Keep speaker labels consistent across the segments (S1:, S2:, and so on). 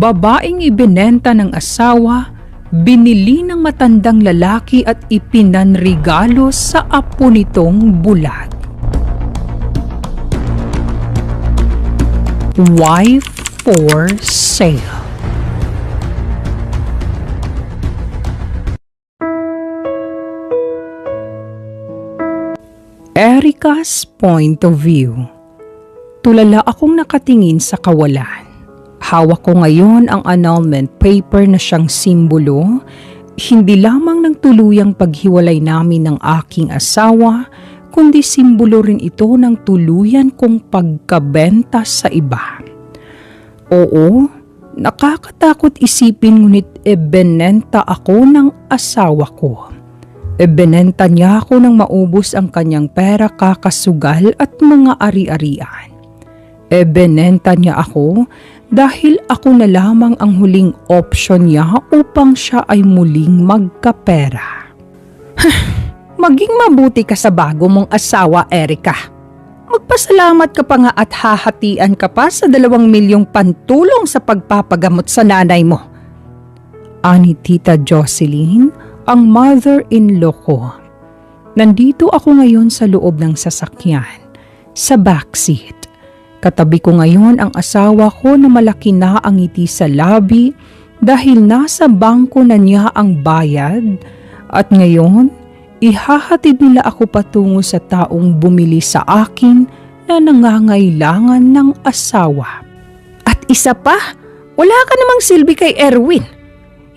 S1: Babaeng ibinenta ng asawa, binili ng matandang lalaki at ipinanregalo sa apo nitong bulag. Wife for sale. Erica's point of view. Tulala akong nakatingin sa kawalan. Hawak ko ngayon ang annulment paper na siyang simbolo, hindi lamang ng tuluyang paghiwalay namin ng aking asawa, kundi simbolo rin ito ng tuluyan kong pagkabenta sa iba. Oo, nakakatakot isipin ngunit ebenenta ako ng asawa ko. Ebenenta niya ako nang maubos ang kanyang pera, kakasugal at mga ari-arian. Ebenenta niya ako dahil ako na lamang ang huling option niya upang siya ay muling magkapera. Maging mabuti ka sa bago mong asawa, Erica. Magpasalamat ka pa nga at hahatian ka pa sa 2 milyong pantulong sa pagpapagamot sa nanay mo. Ani Tita Jocelyn, ang mother-in-law ko. Nandito ako ngayon sa loob ng sasakyan, sa backseat. Katabi ko ngayon ang asawa ko na malaki na ang ngiti sa labi dahil nasa bangko na niya ang bayad at ngayon ihahatid nila ako patungo sa taong bumili sa akin na nangangailangan ng asawa. At isa pa, wala ka namang silbi kay Erwin.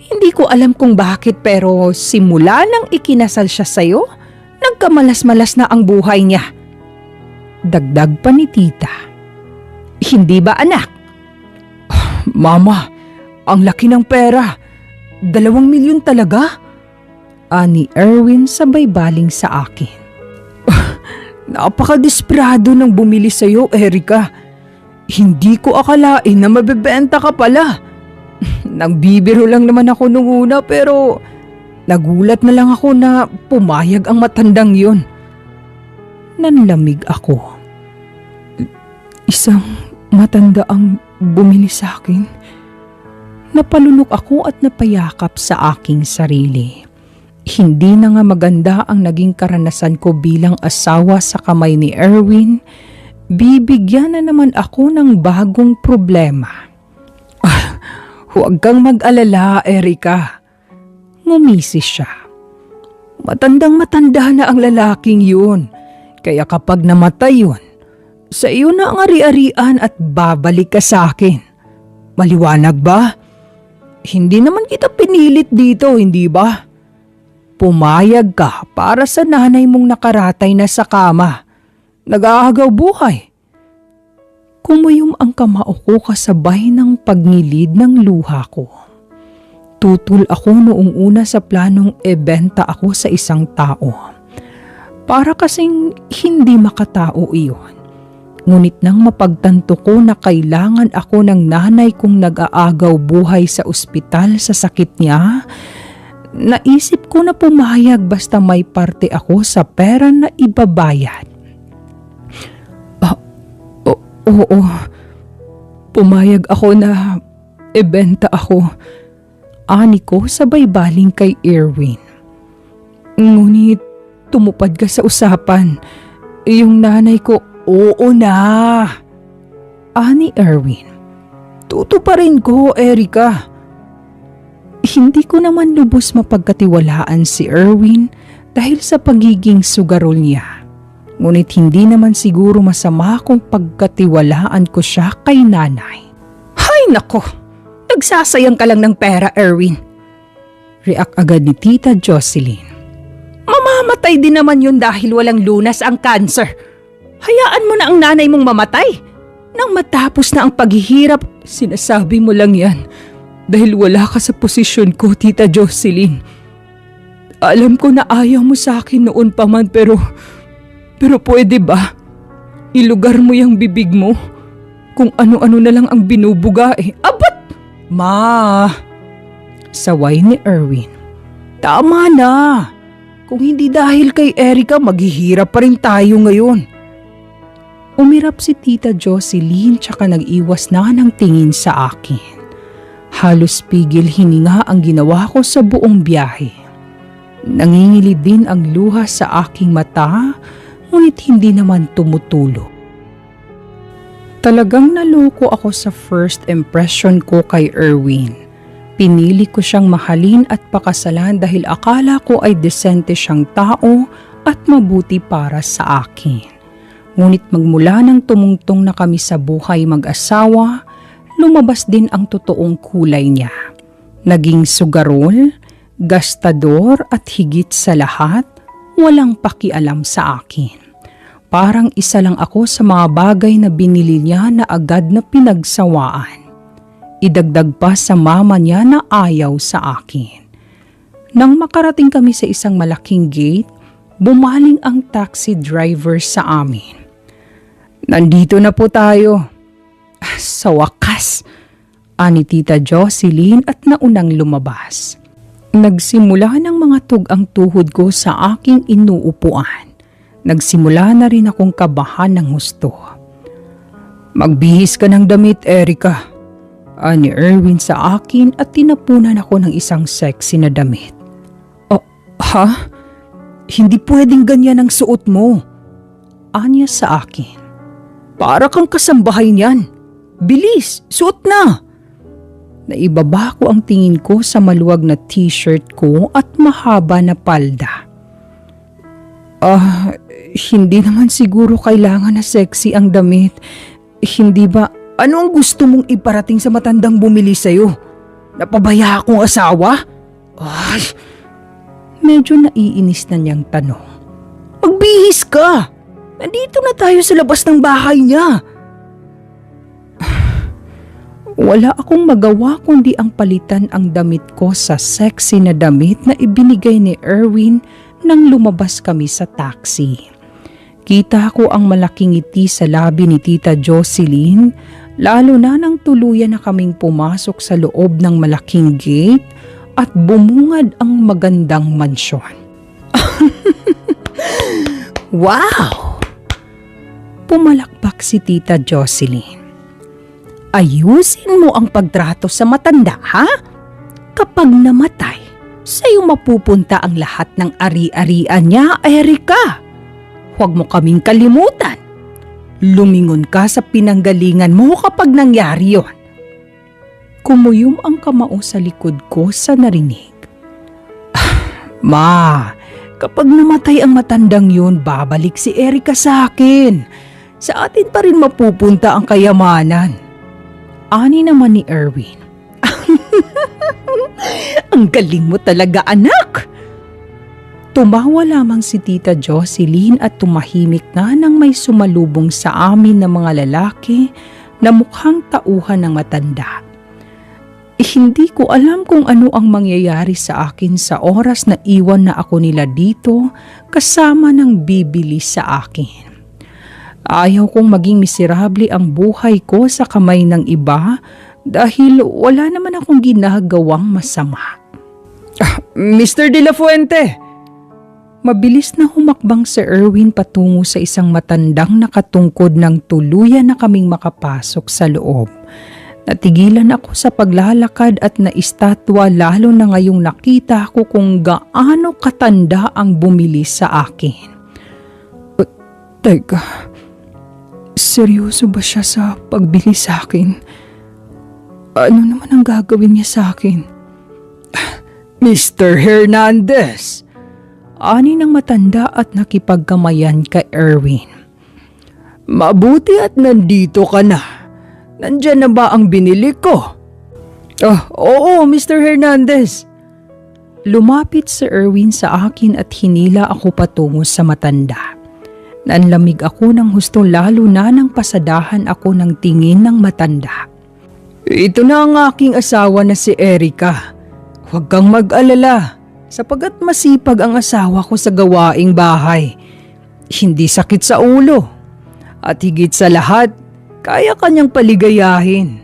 S1: Hindi ko alam kung bakit pero simula nang ikinasal siya sa'yo, nagkamalas-malas na ang buhay niya. Dagdag pa ni Tita. Hindi ba anak? Mama, ang laki ng pera. 2 milyon talaga? Ani Erwin sabay baling sa akin. Napakadesperado nang bumili sa'yo, Erica. Hindi ko akalain na mabebenta ka pala. Nagbibiro lang naman ako nung una pero nagulat na lang ako na pumayag ang matandang yun. Nanlamig ako. Isang matanda ang bumili sa akin. Napalunok ako at napayakap sa aking sarili. Hindi na nga maganda ang naging karanasan ko bilang asawa sa kamay ni Erwin. Bibigyan na naman ako ng bagong problema. Huwag kang mag-alala, Erica. Ngumisi siya. Matandang-matanda na ang lalaking yun. Kaya kapag namatay yun, sa iyo na ang ari-arian at babalik ka sa akin. Maliwanag ba? Hindi naman kita pinilit dito, hindi ba? Pumayag ka para sa nanay mong nakaratay na sa kama. Nag-aagaw buhay. Kumuyom ang kamao ko kasabay ng pagngilid ng luha ko. Tutul ako noong una sa planong ebenta ako sa isang tao. Para kasing hindi makatao iyon. Ngunit nang mapagtanto ko na kailangan ako ng nanay kong nag-aagaw buhay sa ospital sa sakit niya, naisip ko na pumayag basta may parte ako sa pera na ibabayad. Oo, pumayag ako na ibenta ako. Ani ko sabay baling kay Erwin. Ngunit tumupad ka sa usapan. Yung nanay ko, oo na. Ani Erwin. Tutuparin ko, Erica. Hindi ko naman lubos mapagkatiwalaan si Erwin dahil sa pagiging sugarol niya. Ngunit hindi naman siguro masama kung pagkatiwalaan ko siya kay nanay. Hay nako! Nagsasayang ka lang ng pera, Erwin. React agad ni Tita Jocelyn. Mamamatay din naman yun dahil walang lunas ang cancer. Hayaan mo na ang nanay mong mamatay. Nang matapos na ang paghihirap, sinasabi mo lang yan. Dahil wala ka sa posisyon ko, Tita Jocelyn. Alam ko na ayaw mo sa akin noon pa man pero pwede ba? Ilugar mo yung bibig mo. Kung ano-ano na lang ang binubuga eh. Abat! Ma! Saway ni Erwin. Tama na. Kung hindi dahil kay Erica, maghihirap pa rin tayo ngayon. Umirap si Tita Jocelyn tsaka nag-iwas na ng tingin sa akin. Halos pigil hininga ang ginawa ko sa buong biyahe. Nangingilid din ang luha sa aking mata, ngunit hindi naman tumutulo. Talagang naloko ako sa first impression ko kay Erwin. Pinili ko siyang mahalin at pakasalan dahil akala ko ay desente siyang tao at mabuti para sa akin. Ngunit magmula nang tumungtong na kami sa buhay mag-asawa, lumabas din ang totoong kulay niya. Naging sugarol, gastador at higit sa lahat, walang pakialam sa akin. Parang isa lang ako sa mga bagay na binili niya na agad na pinagsawaan. Idagdag pa sa mama niya na ayaw sa akin. Nang makarating kami sa isang malaking gate, bumaling ang taxi driver sa amin. "Nandito na po tayo." Sa wakas, ani Tita Jocelyn at naunang lumabas. Nagsimula ng mga tug-ang tuhod ko sa aking inuupuan. Nagsimula na rin akong kabahan ng husto. "Magbihis ka ng damit, Erica," ani Erwin sa akin at tinapunan ako ng isang sexy na damit. "Oh, ha? Hindi pwedeng ganyan ang suot mo," anya sa akin. "Para kang kasambahay niyan. Bilis, suot na!" Naibaba ko ang tingin ko sa maluwag na t-shirt ko at mahaba na palda. Hindi naman siguro kailangan na sexy ang damit. Hindi ba, ano ang gusto mong iparating sa matandang bumili sa'yo? Napabaya akong asawa?" Ay, medyo naiinis na niyang tanong. "Magbihis ka! Nandito na tayo sa labas ng bahay niya." Wala akong magawa kundi ang palitan ang damit ko sa sexy na damit na ibinigay ni Erwin nang lumabas kami sa taxi. Kita ko ang malaking ngiti sa labi ni Tita Jocelyn, lalo na nang tuluyan na kaming pumasok sa loob ng malaking gate at bumungad ang magandang mansyon. "Wow!" Pumalakpak si Tita Jocelyn. "Ayusin mo ang pagtrato sa matanda, ha? Kapag namatay, sa'yo mapupunta ang lahat ng ari-arian niya, Erica. Huwag mo kaming kalimutan. Lumingon ka sa pinanggalingan mo kapag nangyari yon." Kumuyom ang kamao sa likod ko sa narinig. "Ma, kapag namatay ang matandang yun, babalik si Erica sa akin. Sa atin pa rin mapupunta ang kayamanan," ani naman ni Erwin. "Ang galing mo talaga, anak!" Tumawa lamang si Tita Jocelyn at tumahimik na nang may sumalubong sa amin na mga lalaki na mukhang tauhan ng matanda. Hindi ko alam kung ano ang mangyayari sa akin sa oras na iwan na ako nila dito kasama ng bibili sa akin. Ayaw kong maging miserable ang buhay ko sa kamay ng iba dahil wala naman akong ginagawang masama. "Mr. De La Fuente!" Mabilis na humakbang si Erwin patungo sa isang matandang nakatungkod ng tuluyan na kaming makapasok sa loob. Natigilan ako sa paglalakad at naistatwa lalo na ngayong nakita ko kung gaano katanda ang bumili sa akin. Teka, seryoso ba siya sa pagbili sa akin? Ano naman ang gagawin niya sa akin? "Mr. Hernandez!" ani ng matanda at nakipagkamayan kay Erwin. "Mabuti at nandito ka na. Nandyan na ba ang binili ko?" Oo, Mr. Hernandez." Lumapit si Erwin sa akin at hinila ako patungo sa matanda. Nanlamig ako ng husto lalo na nang pasadahan ako ng tingin ng matanda. "Ito na ang aking asawa na si Erica. Huwag kang mag-alala. Sapagat masipag ang asawa ko sa gawaing bahay. Hindi sakit sa ulo. At higit sa lahat, kaya kanyang paligayahin."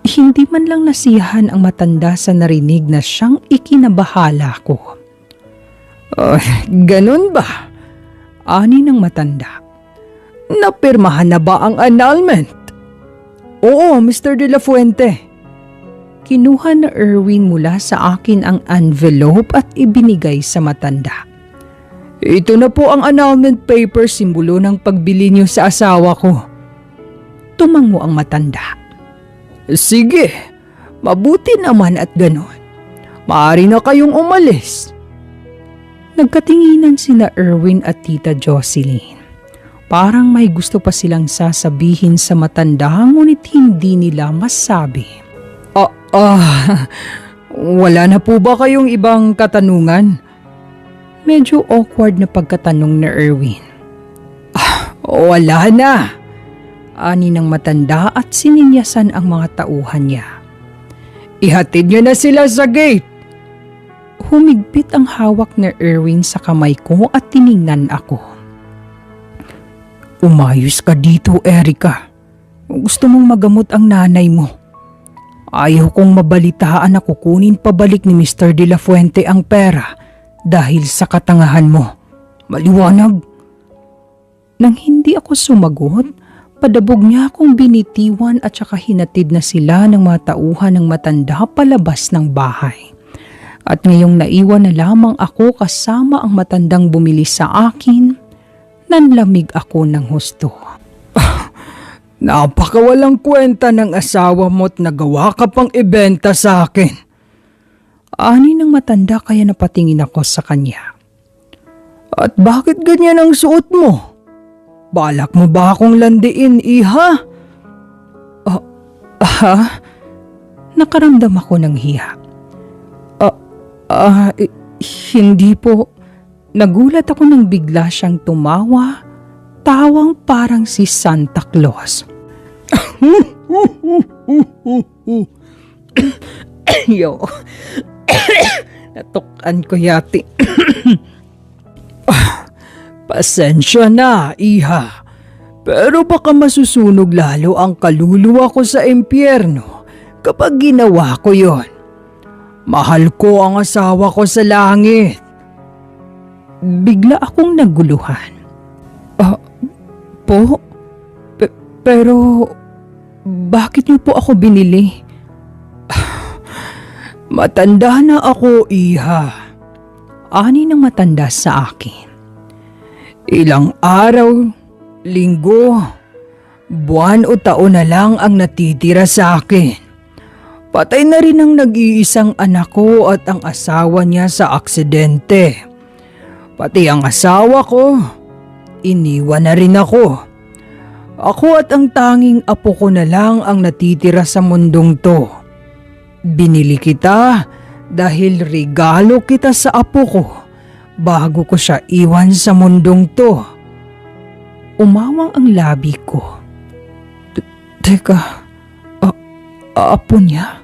S1: Hindi man lang nasiyahan ang matanda sa narinig na siyang ikinabahala ko. Ganun ba?" ani ng matanda. "Napirmahan na ba ang annulment?" Oo, Mr. De La Fuente. Kinuha na Erwin mula sa akin ang envelope at ibinigay sa matanda. Ito na po ang annulment paper, simbolo ng pagbili niyo sa asawa ko. Tumango ang matanda. Sige, mabuti naman at ganon. Maaari na kayong umalis. Nagkatinginan sina Erwin at Tita Jocelyn. Parang may gusto pa silang sasabihin sa matanda ngunit hindi nila masabi. Wala na po ba kayong ibang katanungan? Medyo awkward na pagkatanong ni Erwin. Wala na. Ani ng matanda at sininyasan ang mga tauhan niya. Ihatid niyo na sila sa gate. Humigpit ang hawak ni Erwin sa kamay ko at tiningnan ako. Umayos ka dito, Erica. Gusto mong magamot ang nanay mo. Ayaw kong mabalitaan na kukunin pabalik ni Mr. De La Fuente ang pera dahil sa katangahan mo. Maliwanag. Nang hindi ako sumagot, padabog niya akong binitiwan at saka hinatid na sila ng mga tauhan ng matanda palabas ng bahay. At ngayong naiwan na lamang ako kasama ang matandang bumili sa akin, nanlamig ako ng husto. Napakawalang kwenta ng asawa mo't nagawa ka pang ibenta sa akin. Ani ng matanda kaya napatingin ako sa kanya. At bakit ganyan ang suot mo? Balak mo ba akong landiin, iha? Nakaramdam ako ng hiya. Hindi po. Nagulat ako nang bigla siyang tumawa, tawang parang si Santa Claus. Yo, natukan ko yati. Pasensya na, iha. Pero baka masusunog lalo ang kaluluwa ko sa impyerno kapag ginawa ko yon. Mahal ko ang asawa ko sa langit. Bigla akong naguluhan. Pero bakit niyo po ako binili? Matanda na ako, iha. Ani ng matanda sa akin. Ilang araw, linggo, buwan o taon na lang ang natitira sa akin. Patay na rin ang nag-iisang anak ko at ang asawa niya sa aksidente. Pati ang asawa ko, iniwan na rin ako. Ako at ang tanging apo ko na lang ang natitira sa mundong to. Binili kita dahil regalo kita sa apo ko bago ko siya iwan sa mundong to. Umawang ang labi ko. Teka, apo niya?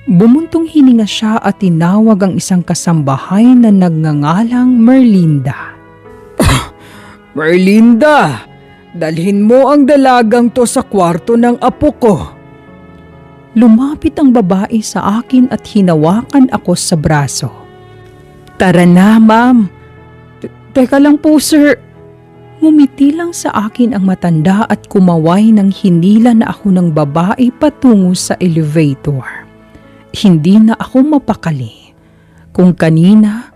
S1: Bumuntong hininga siya at tinawag ang isang kasambahay na nagngangalang Merlinda. Merlinda, dalhin mo ang dalagang to sa kwarto ng apo ko. Lumapit ang babae sa akin at hinawakan ako sa braso. Tara na, ma'am. Teka lang po, sir. Ngumiti lang sa akin ang matanda at kumaway nang hinila na ako ng babae patungo sa elevator. Hindi na ako mapakali. Kung kanina,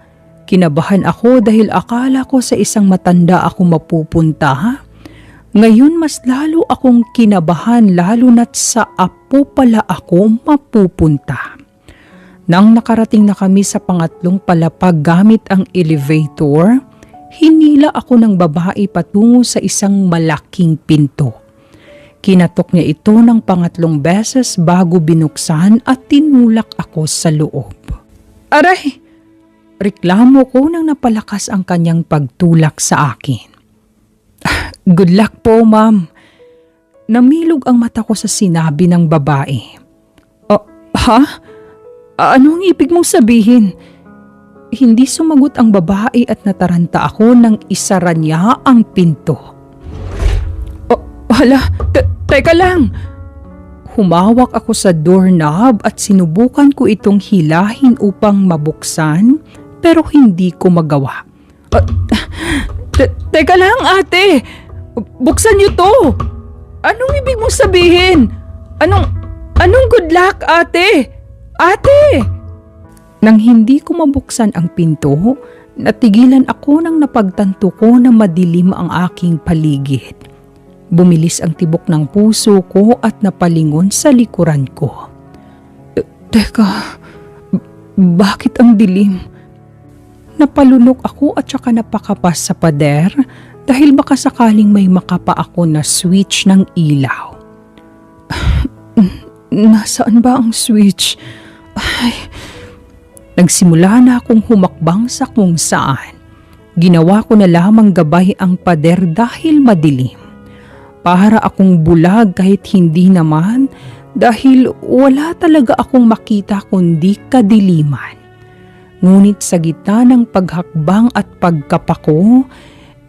S1: kinabahan ako dahil akala ko sa isang matanda ako mapupunta. Ngayon mas lalo akong kinabahan lalo na't sa apo pala ako mapupunta. Nang nakarating na kami sa pangatlong palapag gamit ang elevator, hinila ako ng babae patungo sa isang malaking pinto. Kinatok niya ito ng pangatlong beses bago binuksan at tinulak ako sa loob. Aray! Reklamo ko nang napalakas ang kanyang pagtulak sa akin. Good luck po, ma'am. Namilog ang mata ko sa sinabi ng babae. Ha? Ano ang ibig mong sabihin? Hindi sumagot ang babae at nataranta ako nang isara niya ang pinto. Hala, teka lang. Humawak ako sa doorknob at sinubukan ko itong hilahin upang mabuksan pero hindi ko magawa. Teka lang, ate. Buksan niyo to. Anong ibig mong sabihin? Anong good luck, ate? Ate! Nang hindi ko mabuksan ang pinto, natigilan ako nang napagtanto ko na madilim ang aking paligid. Bumilis ang tibok ng puso ko at napalingon sa likuran ko. Teka, bakit ang dilim? Napalunok ako at saka napakapas sa pader dahil baka sakaling may makapa ako na switch ng ilaw. Nasaan ba ang switch? Ay, nagsimula na akong humakbang sa kung saan. Ginawa ko na lamang gabay ang pader dahil madilim. Para akong bulag kahit hindi naman dahil wala talaga akong makita kundi kadiliman. Ngunit sa gitna ng paghakbang at pagkapako,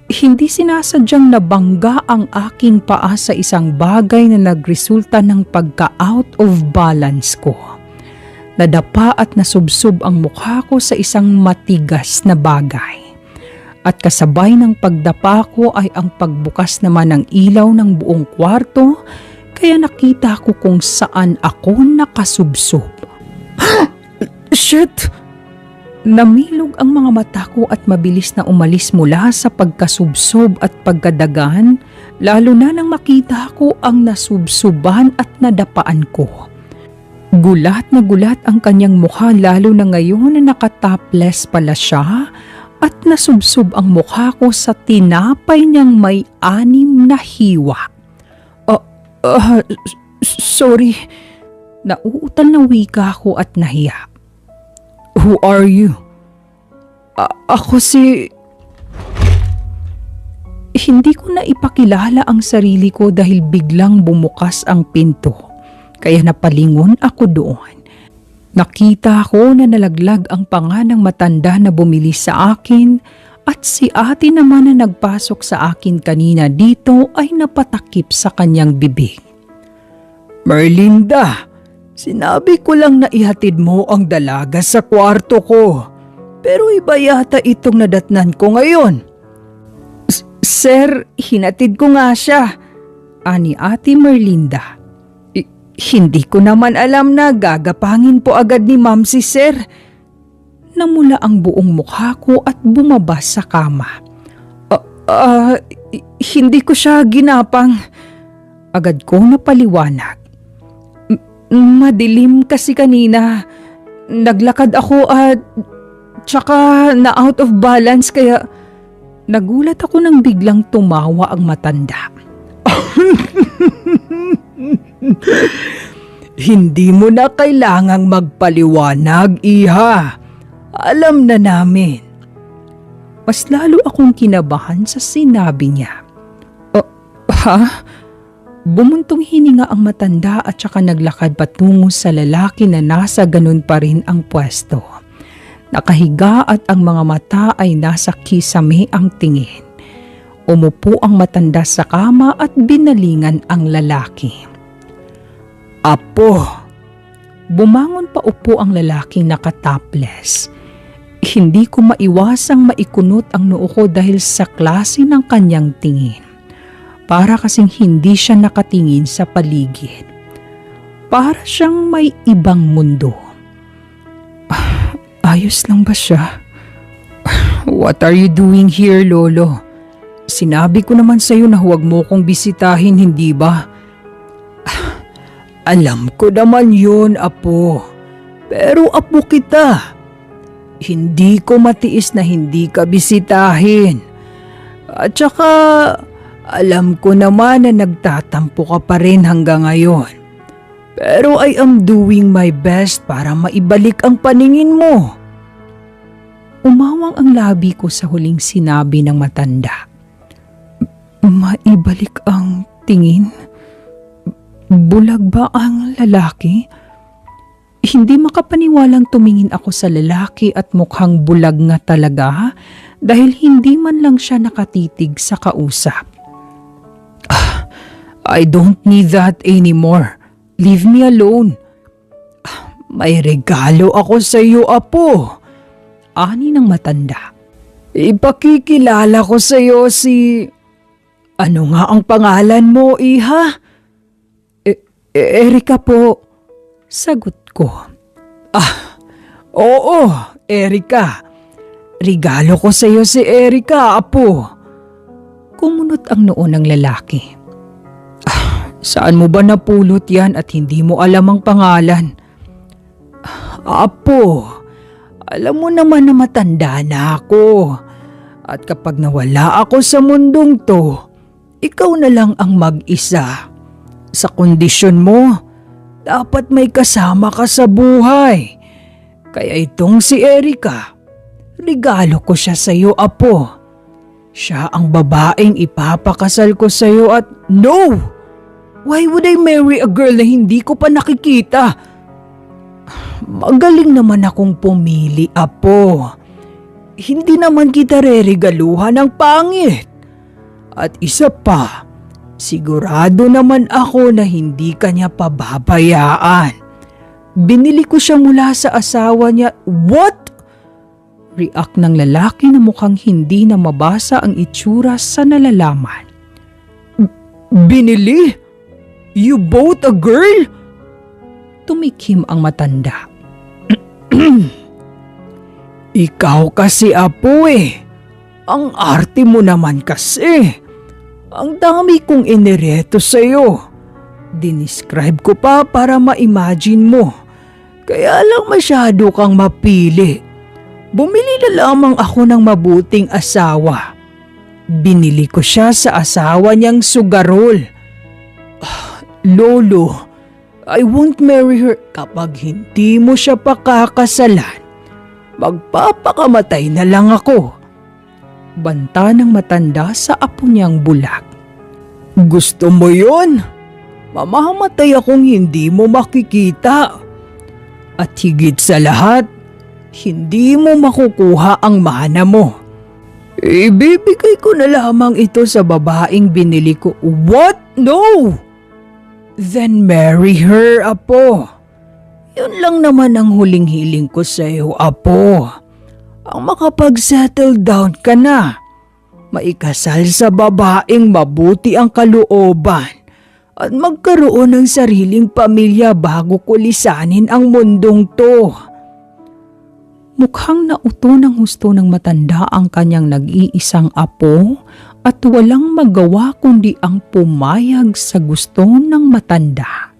S1: hindi sinasadyang nabangga ang aking paa sa isang bagay na nagresulta ng pagka-out of balance ko. Nadapa at nasubsob ang mukha ko sa isang matigas na bagay. At kasabay ng pagdapa ko ay ang pagbukas naman ng ilaw ng buong kwarto, kaya nakita ko kung saan ako nakasubsob. Shit! Namilog ang mga mata ko at mabilis na umalis mula sa pagkasubsob at pagkadagan, lalo na nang makita ko ang nasubsuban at nadapaan ko. Gulat na gulat ang kanyang mukha lalo na ngayon na nakatopless pala siya at nasubsob ang mukha ko sa tinapay niyang may 6 na hiwa. Sorry, nauutal na wika ko at nahiya. Who are you? Ako si... Hindi ko na ipakilala ang sarili ko dahil biglang bumukas ang pinto. Kaya napalingon ako doon. Nakita ko na nalaglag ang panga ng matanda na bumili sa akin at si ate naman na nagpasok sa akin kanina dito ay napatakip sa kanyang bibig. Merlinda! Sinabi ko lang na ihatid mo ang dalaga sa kwarto ko. Pero iba yata itong nadatnan ko ngayon. Sir, hinatid ko nga siya. Ani Ate Merlinda. Hindi ko naman alam na gagapangin po agad ni Ma'am si Sir. Namula ang buong mukha ko at bumaba sa kama. Hindi ko siya ginapang. Agad ko napaliwanag. Madilim kasi kanina. Naglakad ako at tsaka na out of balance kaya nagulat ako nang biglang tumawa ang matanda. Hindi mo na kailangang magpaliwanag, iha. Alam na namin. Mas lalo akong kinabahan sa sinabi niya. Ha? Bumuntong hininga ang matanda at saka naglakad patungo sa lalaki na nasa ganun pa rin ang pwesto. Nakahiga at ang mga mata ay nasa kisame ang tingin. Umupo ang matanda sa kama at binalingan ang lalaki. Apo! Bumangon pa upo ang lalaking nakatopless. Hindi ko maiwasang maikunot ang noo ko dahil sa klase ng kanyang tingin. Para kasing hindi siya nakatingin sa paligid. Para siyang may ibang mundo. Ayos lang ba siya? What are you doing here, Lolo? Sinabi ko naman sa'yo na huwag mo kong bisitahin, hindi ba? Alam ko naman yun, Apo. Pero Apo kita. Hindi ko matiis na hindi ka bisitahin. At saka... alam ko naman na nagtatampo ka pa rin hanggang ngayon. Pero I am doing my best para maibalik ang paningin mo. Umawang ang labi ko sa huling sinabi ng matanda. Maibalik ang tingin? Bulag ba ang lalaki? Hindi makapaniwalang tumingin ako sa lalaki at mukhang bulag nga talaga dahil hindi man lang siya nakatitig sa kausap. I don't need that anymore. Leave me alone. May regalo ako sa iyo, Apo. Ani ng matanda. Ipakikilala ko sa iyo si... Ano nga ang pangalan mo, iha? Erika po, sagot ko. Oo, Erika. Regalo ko sa iyo si Erika, apo. Kumunot ang noo ng lalaki. Saan mo ba napulot yan at hindi mo alam ang pangalan? Apo, alam mo naman na matanda na ako. At kapag nawala ako sa mundong to, ikaw na lang ang mag-isa. Sa kondisyon mo, dapat may kasama ka sa buhay. Kaya itong si Erika, regalo ko siya sa iyo, apo. Siya ang babaeng ipapakasal ko sa iyo at no! Why would I marry a girl na hindi ko pa nakikita? Magaling naman akong pumili, apo. Hindi naman kita reregaluhan ng pangit. At isa pa, sigurado naman ako na hindi kanya pababayaan. Binili ko siya mula sa asawa niya. What? React ng lalaki na mukhang hindi na mabasa ang itsura sa nalalaman. Binili? You bought a girl? Tumikim ang matanda. Ikaw kasi, apo eh. Ang arte mo naman kasi. Ang dami kong inireto sa'yo. Dinescribe ko pa para ma-imagine mo. Kaya lang masyado kang mapili. Bumili na lamang ako ng mabuting asawa. Binili ko siya sa asawa niyang sugarol. Lolo, I won't marry her kapag hindi mo siya pakakasalan. Magpapakamatay na lang ako. Banta ng matanda sa apo niyang bulag. Gusto mo yun? Mamamatay akong hindi mo makikita. At higit sa lahat, hindi mo makukuha ang mana mo. Ibibigay ko na lamang ito sa babaeng binili ko. What? No! Then marry her, apo. Yun lang naman ang huling hiling ko sa iyo, apo. Ang makapag-settle down ka na. Maikasal sa babaeng mabuti ang kalooban at magkaroon ng sariling pamilya bago kulisanin ang mundong to. Mukhang nauto ng husto ng matanda ang kanyang nag-iisang apo at walang magawa kundi ang pumayag sa gusto ng matanda.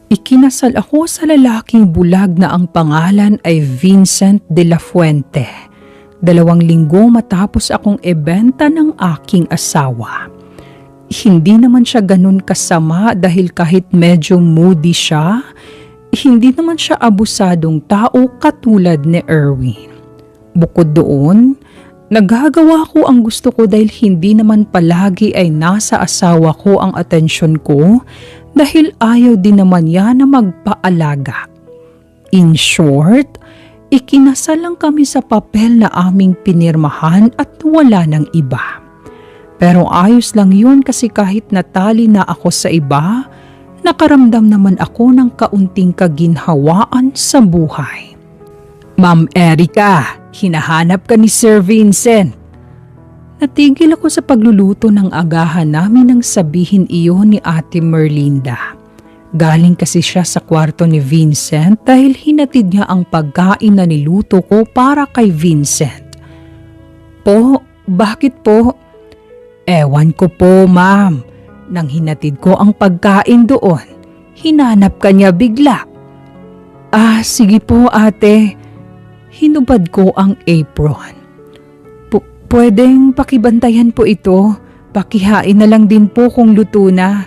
S1: Ikinasal ako sa lalaking bulag na ang pangalan ay Vincent de la Fuente. 2 linggo matapos akong ibenta ng aking asawa. Hindi naman siya ganun kasama dahil kahit medyo moody siya, hindi naman siya abusadong tao katulad ni Erwin. Bukod doon, nagagawa ko ang gusto ko dahil hindi naman palagi ay nasa asawa ko ang atensyon ko dahil ayaw din naman niya na magpaalaga. In short, ikinasal lang kami sa papel na aming pinirmahan at wala ng iba. Pero ayos lang yun kasi kahit natali na ako sa iba, nakaramdam naman ako ng kaunting kaginhawaan sa buhay. Ma'am Erika, hinahanap ka ni Sir Vincent. Natigil ako sa pagluluto ng agahan namin nang sabihin iyon ni Ate Merlinda. Galing kasi siya sa kwarto ni Vincent dahil hinatid niya ang pagkain na niluto ko para kay Vincent. Po, bakit po? Ewan ko po, ma'am. Nang hinatid ko ang pagkain doon, hinanap ka niya bigla. Sige po ate. Hinubad ko ang apron. Pwedeng pakibantayan po ito. Pakihain na lang din po kung luto na.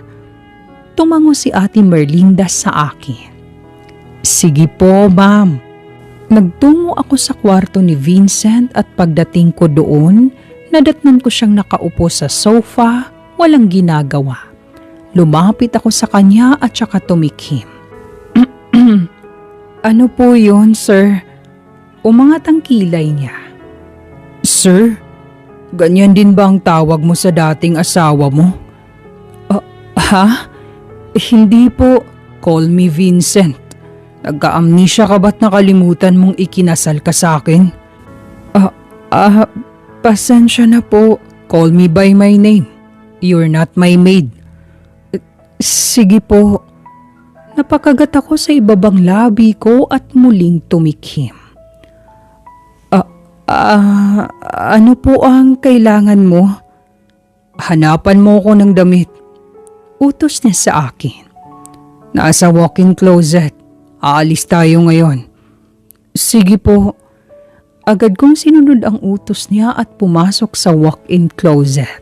S1: Tumango si Ate Merlinda sa akin. Sige po, ma'am. Nagtungo ako sa kwarto ni Vincent at pagdating ko doon, nadatnan ko siyang nakaupo sa sofa, walang ginagawa. Lumapit ako sa kanya at saka tumikim. Ano po yun, sir? Umangat ang kilay niya. Sir, ganyan din ba ang tawag mo sa dating asawa mo? Ha? Hindi po. Call me Vincent. Nagka-amnesia ka ba't nakalimutan mong ikinasal ka sa akin? Pasensya na po. Call me by my name. You're not my maid. Sige po. Napakagat ako sa ibabang labi ko at muling tumikhim. Ano po ang kailangan mo? Hanapan mo ko ng damit. Utos niya sa akin. Nasa walk-in closet. Aalis tayo ngayon. Sige po. Agad kong sinunod ang utos niya at pumasok sa walk-in closet.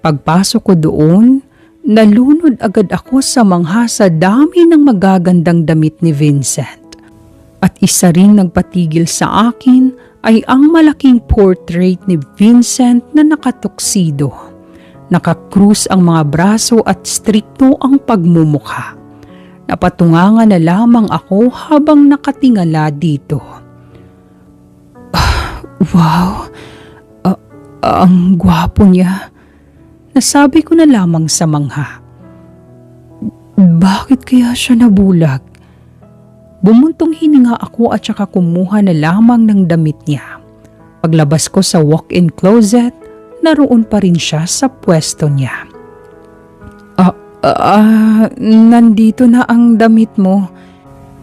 S1: Pagpasok ko doon, nalunod agad ako sa mangha sa dami ng magagandang damit ni Vincent. At isa ring nagpatigil sa akin ay ang malaking portrait ni Vincent na nakatuksido. Nakakrus ang mga braso at strikto ang pagmumukha. Napatungangan na lamang ako habang nakatingala dito. Wow, ang gwapo niya. Nasabi ko na lamang sa mangha. Bakit kaya siya nabulag? Bumuntong hininga ako at saka kumuha na lamang ng damit niya. Paglabas ko sa walk-in closet, naroon pa rin siya sa pwesto niya. Nandito na ang damit mo.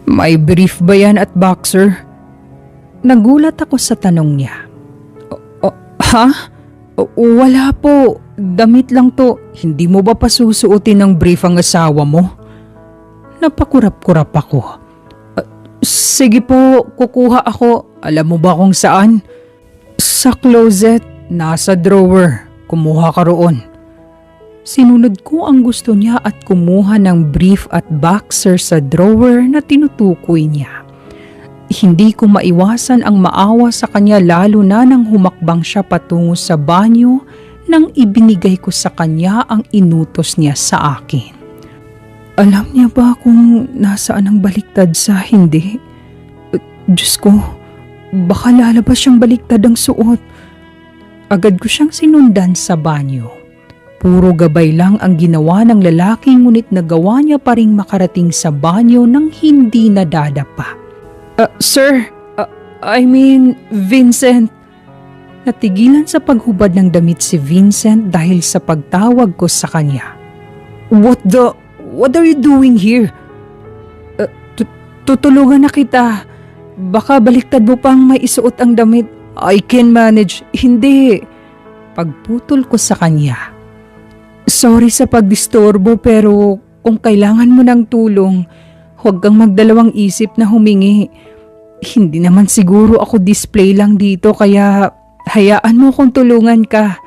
S1: May brief ba yan at boxer? Nagulat ako sa tanong niya. Ha? Wala po. Damit lang to. Hindi mo ba pasusuotin ng brief ang asawa mo? Napakurap-kurap ako. Sige po, kukuha ako. Alam mo ba kung saan? Sa closet. Nasa drawer. Kumuha ka roon. Sinunod ko ang gusto niya at kumuha ng brief at boxer sa drawer na tinutukoy niya. Hindi ko maiwasan ang maawa sa kanya lalo na nang humakbang siya patungo sa banyo nang ibinigay ko sa kanya ang inutos niya sa akin. Alam niya ba kung nasaan ang baliktad sa hindi? Diyos ko, baka lalabas siyang baliktad ang suot. Agad ko siyang sinundan sa banyo. Puro gabay lang ang ginawa ng lalaki ngunit nagawa niya pa ring makarating sa banyo nang hindi nadadapa. Sir, Vincent. Natigilan sa paghubad ng damit si Vincent dahil sa pagtawag ko sa kanya. What are you doing here? Tutulungan na kita. Baka baliktad mo pang may isuot ang damit. I can manage. Hindi. Pagputol ko sa kanya. Sorry sa pagdisturbo pero kung kailangan mo ng tulong, huwag kang magdalawang isip na humingi. Hindi naman siguro ako display lang dito kaya hayaan mo kung tulungan ka.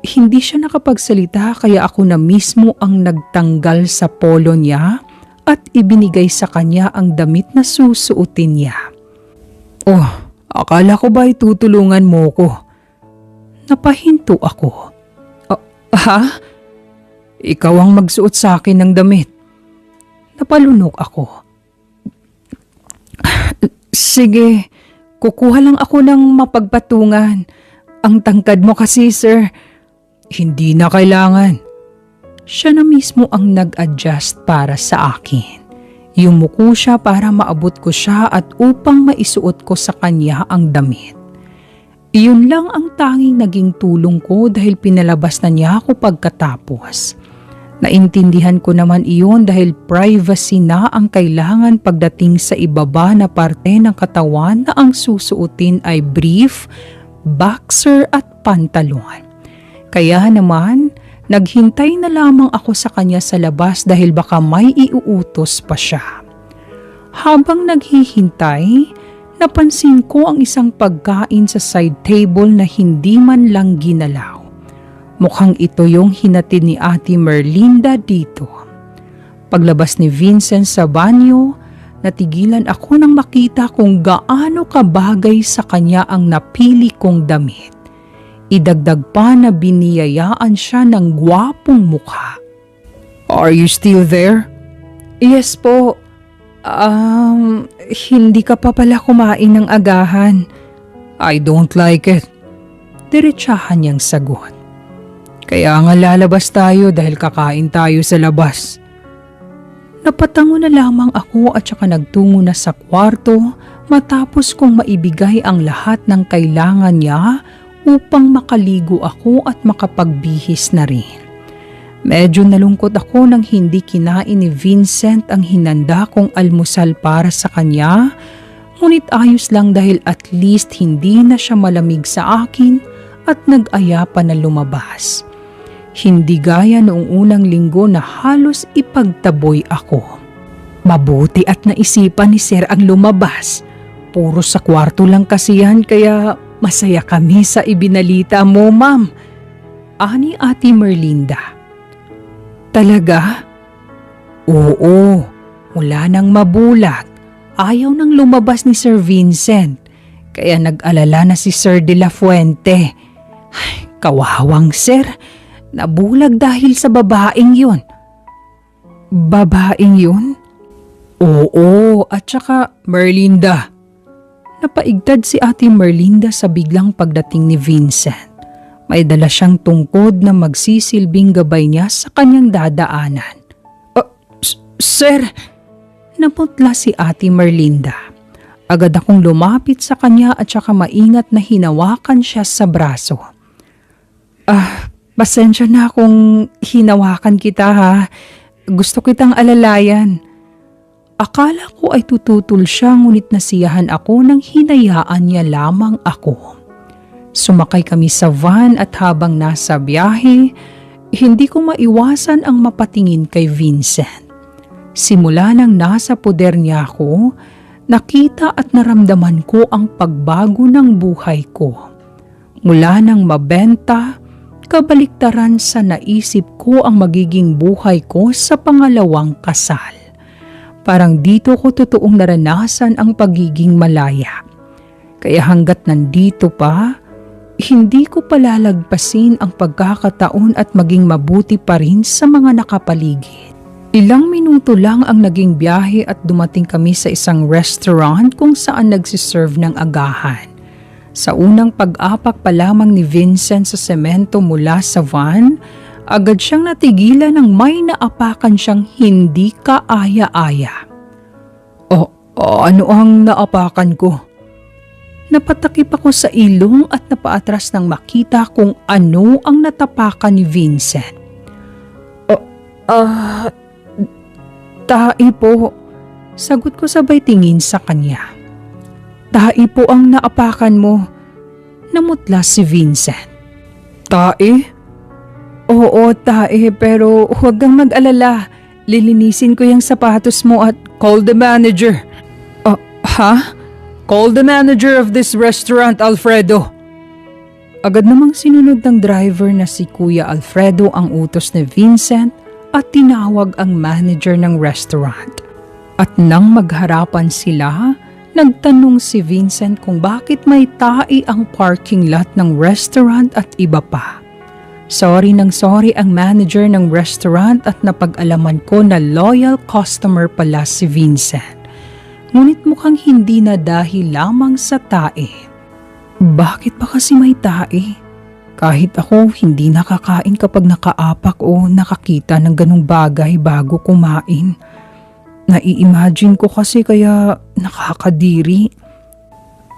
S1: Hindi siya nakapagsalita kaya ako na mismo ang nagtanggal sa polo niya at ibinigay sa kanya ang damit na susuotin niya. Oh, akala ko ba itutulungan mo ko? Napahinto ako. Ha? Ikaw ang magsuot sa akin ng damit. Napalunok ako. Sige, kukuha lang ako ng mapagpatungan. Ang tangkad mo kasi, sir. Hindi na kailangan. Siya na mismo ang nag-adjust para sa akin. Yumuko siya para maabot ko siya at upang maisuot ko sa kanya ang damit. Iyon lang ang tanging naging tulong ko dahil pinalabas na niya ako pagkatapos. Naintindihan ko naman iyon dahil privacy na ang kailangan pagdating sa ibaba na parte ng katawan na ang susuotin ay brief, boxer at pantalon. Kaya naman, naghintay na lamang ako sa kanya sa labas dahil baka may iuutos pa siya. Habang naghihintay, napansin ko ang isang pagkain sa side table na hindi man lang ginalaw. Mukhang ito yung hinatid ni Ate Merlinda dito. Paglabas ni Vincent sa banyo, natigilan ako nang makita kung gaano kabagay sa kanya ang napili kong damit. Idagdag pa na biniyayaan siya ng gwapong mukha. Are you still there? Yes po. Hindi ka pa pala kumain ng agahan. I don't like it. Diretsahan niyang sagot. Kaya nga lalabas tayo dahil kakain tayo sa labas. Napatango na lamang ako at saka nagtungo na sa kwarto matapos kong maibigay ang lahat ng kailangan niya upang makaligo ako at makapagbihis na rin. Medyo nalungkot ako nang hindi kinain ni Vincent ang hinanda kong almusal para sa kanya, ngunit ayos lang dahil at least hindi na siya malamig sa akin at nag-aya pa na lumabas. Hindi gaya noong unang linggo na halos ipagtaboy ako. Mabuti at naisipan ni Sir ang lumabas. Puro sa kwarto lang kasi yan kaya masaya kami sa ibinalita mo, ma'am. Ani Ate Merlinda. Talaga? Oo, mula nang mabulag, ayaw nang lumabas ni Sir Vincent. Kaya nag-alala na si Sir De La Fuente. Ay, kawawang Sir, nabulag dahil sa babaeng yun. Babaeng yun? Oo, at saka Merlinda. Napaigtad si Ate Merlinda sa biglang pagdating ni Vincent. May dala siyang tungkod na magsisilbing gabay niya sa kanyang dadaanan. Sir! Naputla si Ate Merlinda. Agad akong lumapit sa kanya at saka maingat na hinawakan siya sa braso. Pasensya na kung hinawakan kita ha. Gusto kitang alalayan. Akala ko ay tututol siya ngunit nasiyahan ako nang hinayaan niya lamang ako. Sumakay kami sa van at habang nasa biyahe, hindi ko maiwasan ang mapatingin kay Vincent. Simula nang nasa poder niya ako, nakita at naramdaman ko ang pagbago ng buhay ko. Mula nang mabenta, kabaliktaran sa naisip ko ang magiging buhay ko sa pangalawang kasal. Parang dito ko totoong naranasan ang pagiging malaya. Kaya hanggat nandito pa, hindi ko palalagpasin ang pagkakataon at maging mabuti pa rin sa mga nakapaligid. Ilang minuto lang ang naging biyahe at dumating kami sa isang restaurant kung saan nagsiserve ng agahan. Sa unang pag-apak pa lamang ni Vincent sa semento mula sa van, agad siyang natigilan nang may naapakan siyang hindi kaaya-aya. Ano ang naapakan ko? Napatakip ako sa ilong at napaatras nang makita kung ano ang natapakan ni Vincent. Tae po. Sagot ko sabay tingin sa kanya. Tae po ang naapakan mo. Namutla si Vincent. Tae? Oo, tae, pero huwag kang mag-alala. Lilinisin ko yung sapatos mo at call the manager. Ha? Call the manager of this restaurant, Alfredo. Agad namang sinunod ng driver na si Kuya Alfredo ang utos ni Vincent at tinawag ang manager ng restaurant. At nang magharapan sila, nagtanong si Vincent kung bakit may tae ang parking lot ng restaurant at iba pa. Sorry ang manager ng restaurant at napag-alaman ko na loyal customer pala si Vincent. Ngunit mukhang hindi na dahil lamang sa tae. Bakit ba kasi may tae? Kahit ako hindi nakakain kapag nakaapak o nakakita ng ganong bagay bago kumain. Nai-imagine ko kasi kaya nakakadiri.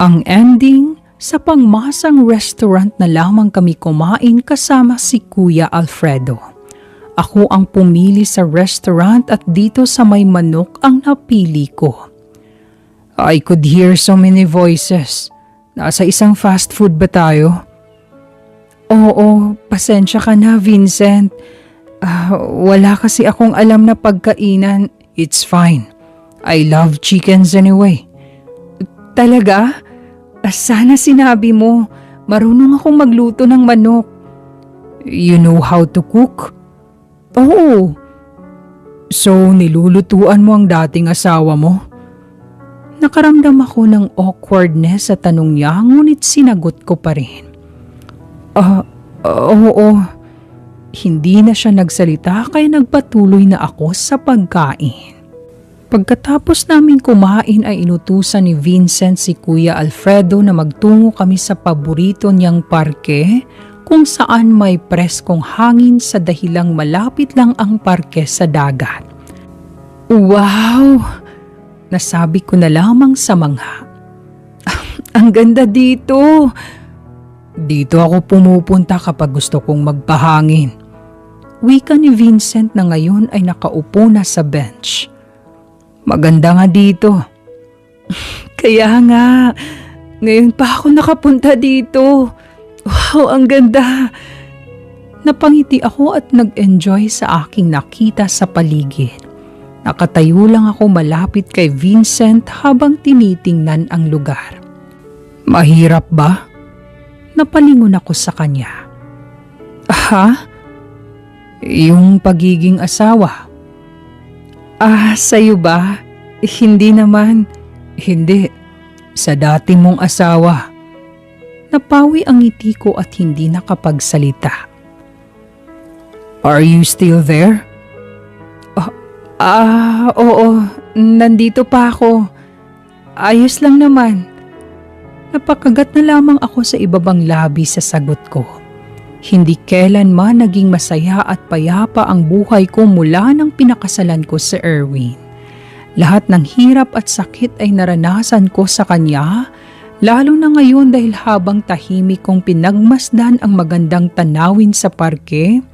S1: Ang ending, sa pangmasang restaurant na lamang kami kumain kasama si Kuya Alfredo. Ako ang pumili sa restaurant at dito sa may manok ang napili ko. I could hear so many voices. Nasa isang fast food ba tayo? Oo, pasensya ka na, Vincent. Wala kasi akong alam na pagkainan. It's fine. I love chickens anyway. Talaga? Sana sinabi mo. Marunong akong magluto ng manok. You know how to cook? Oo. So, nilulutuan mo ang dating asawa mo? Nakaramdam ako ng awkwardness sa tanong niya, ngunit sinagot ko pa rin. Oo. Hindi na siya nagsalita kaya nagpatuloy na ako sa pagkain. Pagkatapos namin kumain ay inutusan ni Vincent si Kuya Alfredo na magtungo kami sa paborito niyang parke kung saan may preskong hangin sa dahilang malapit lang ang parke sa dagat. Wow! Nasabi ko na lamang sa mangha. Ang ganda dito! Dito ako pumupunta kapag gusto kong magpahangin. Wika ni Vincent na ngayon ay nakaupo na sa bench. Maganda nga dito. Kaya nga, ngayon pa ako nakapunta dito. Wow, ang ganda! Napangiti ako at nag-enjoy sa aking nakita sa paligid. Nakatayo lang ako malapit kay Vincent habang tinitingnan ang lugar. Mahirap ba? Napalingon ako sa kanya. Ha? Yung pagiging asawa? Sa'yo ba? Hindi naman. Hindi. Sa dati mong asawa. Napawi ang ngiti ko at hindi nakapagsalita. Are you still there? Oo. Nandito pa ako. Ayos lang naman. Napakagat na lamang ako sa ibabang labi sa sagot ko. Hindi kailanman naging masaya at payapa ang buhay ko mula nang pinakasalan ko si Erwin. Lahat ng hirap at sakit ay naranasan ko sa kanya, lalo na ngayon dahil habang tahimik kong pinagmasdan ang magandang tanawin sa parke,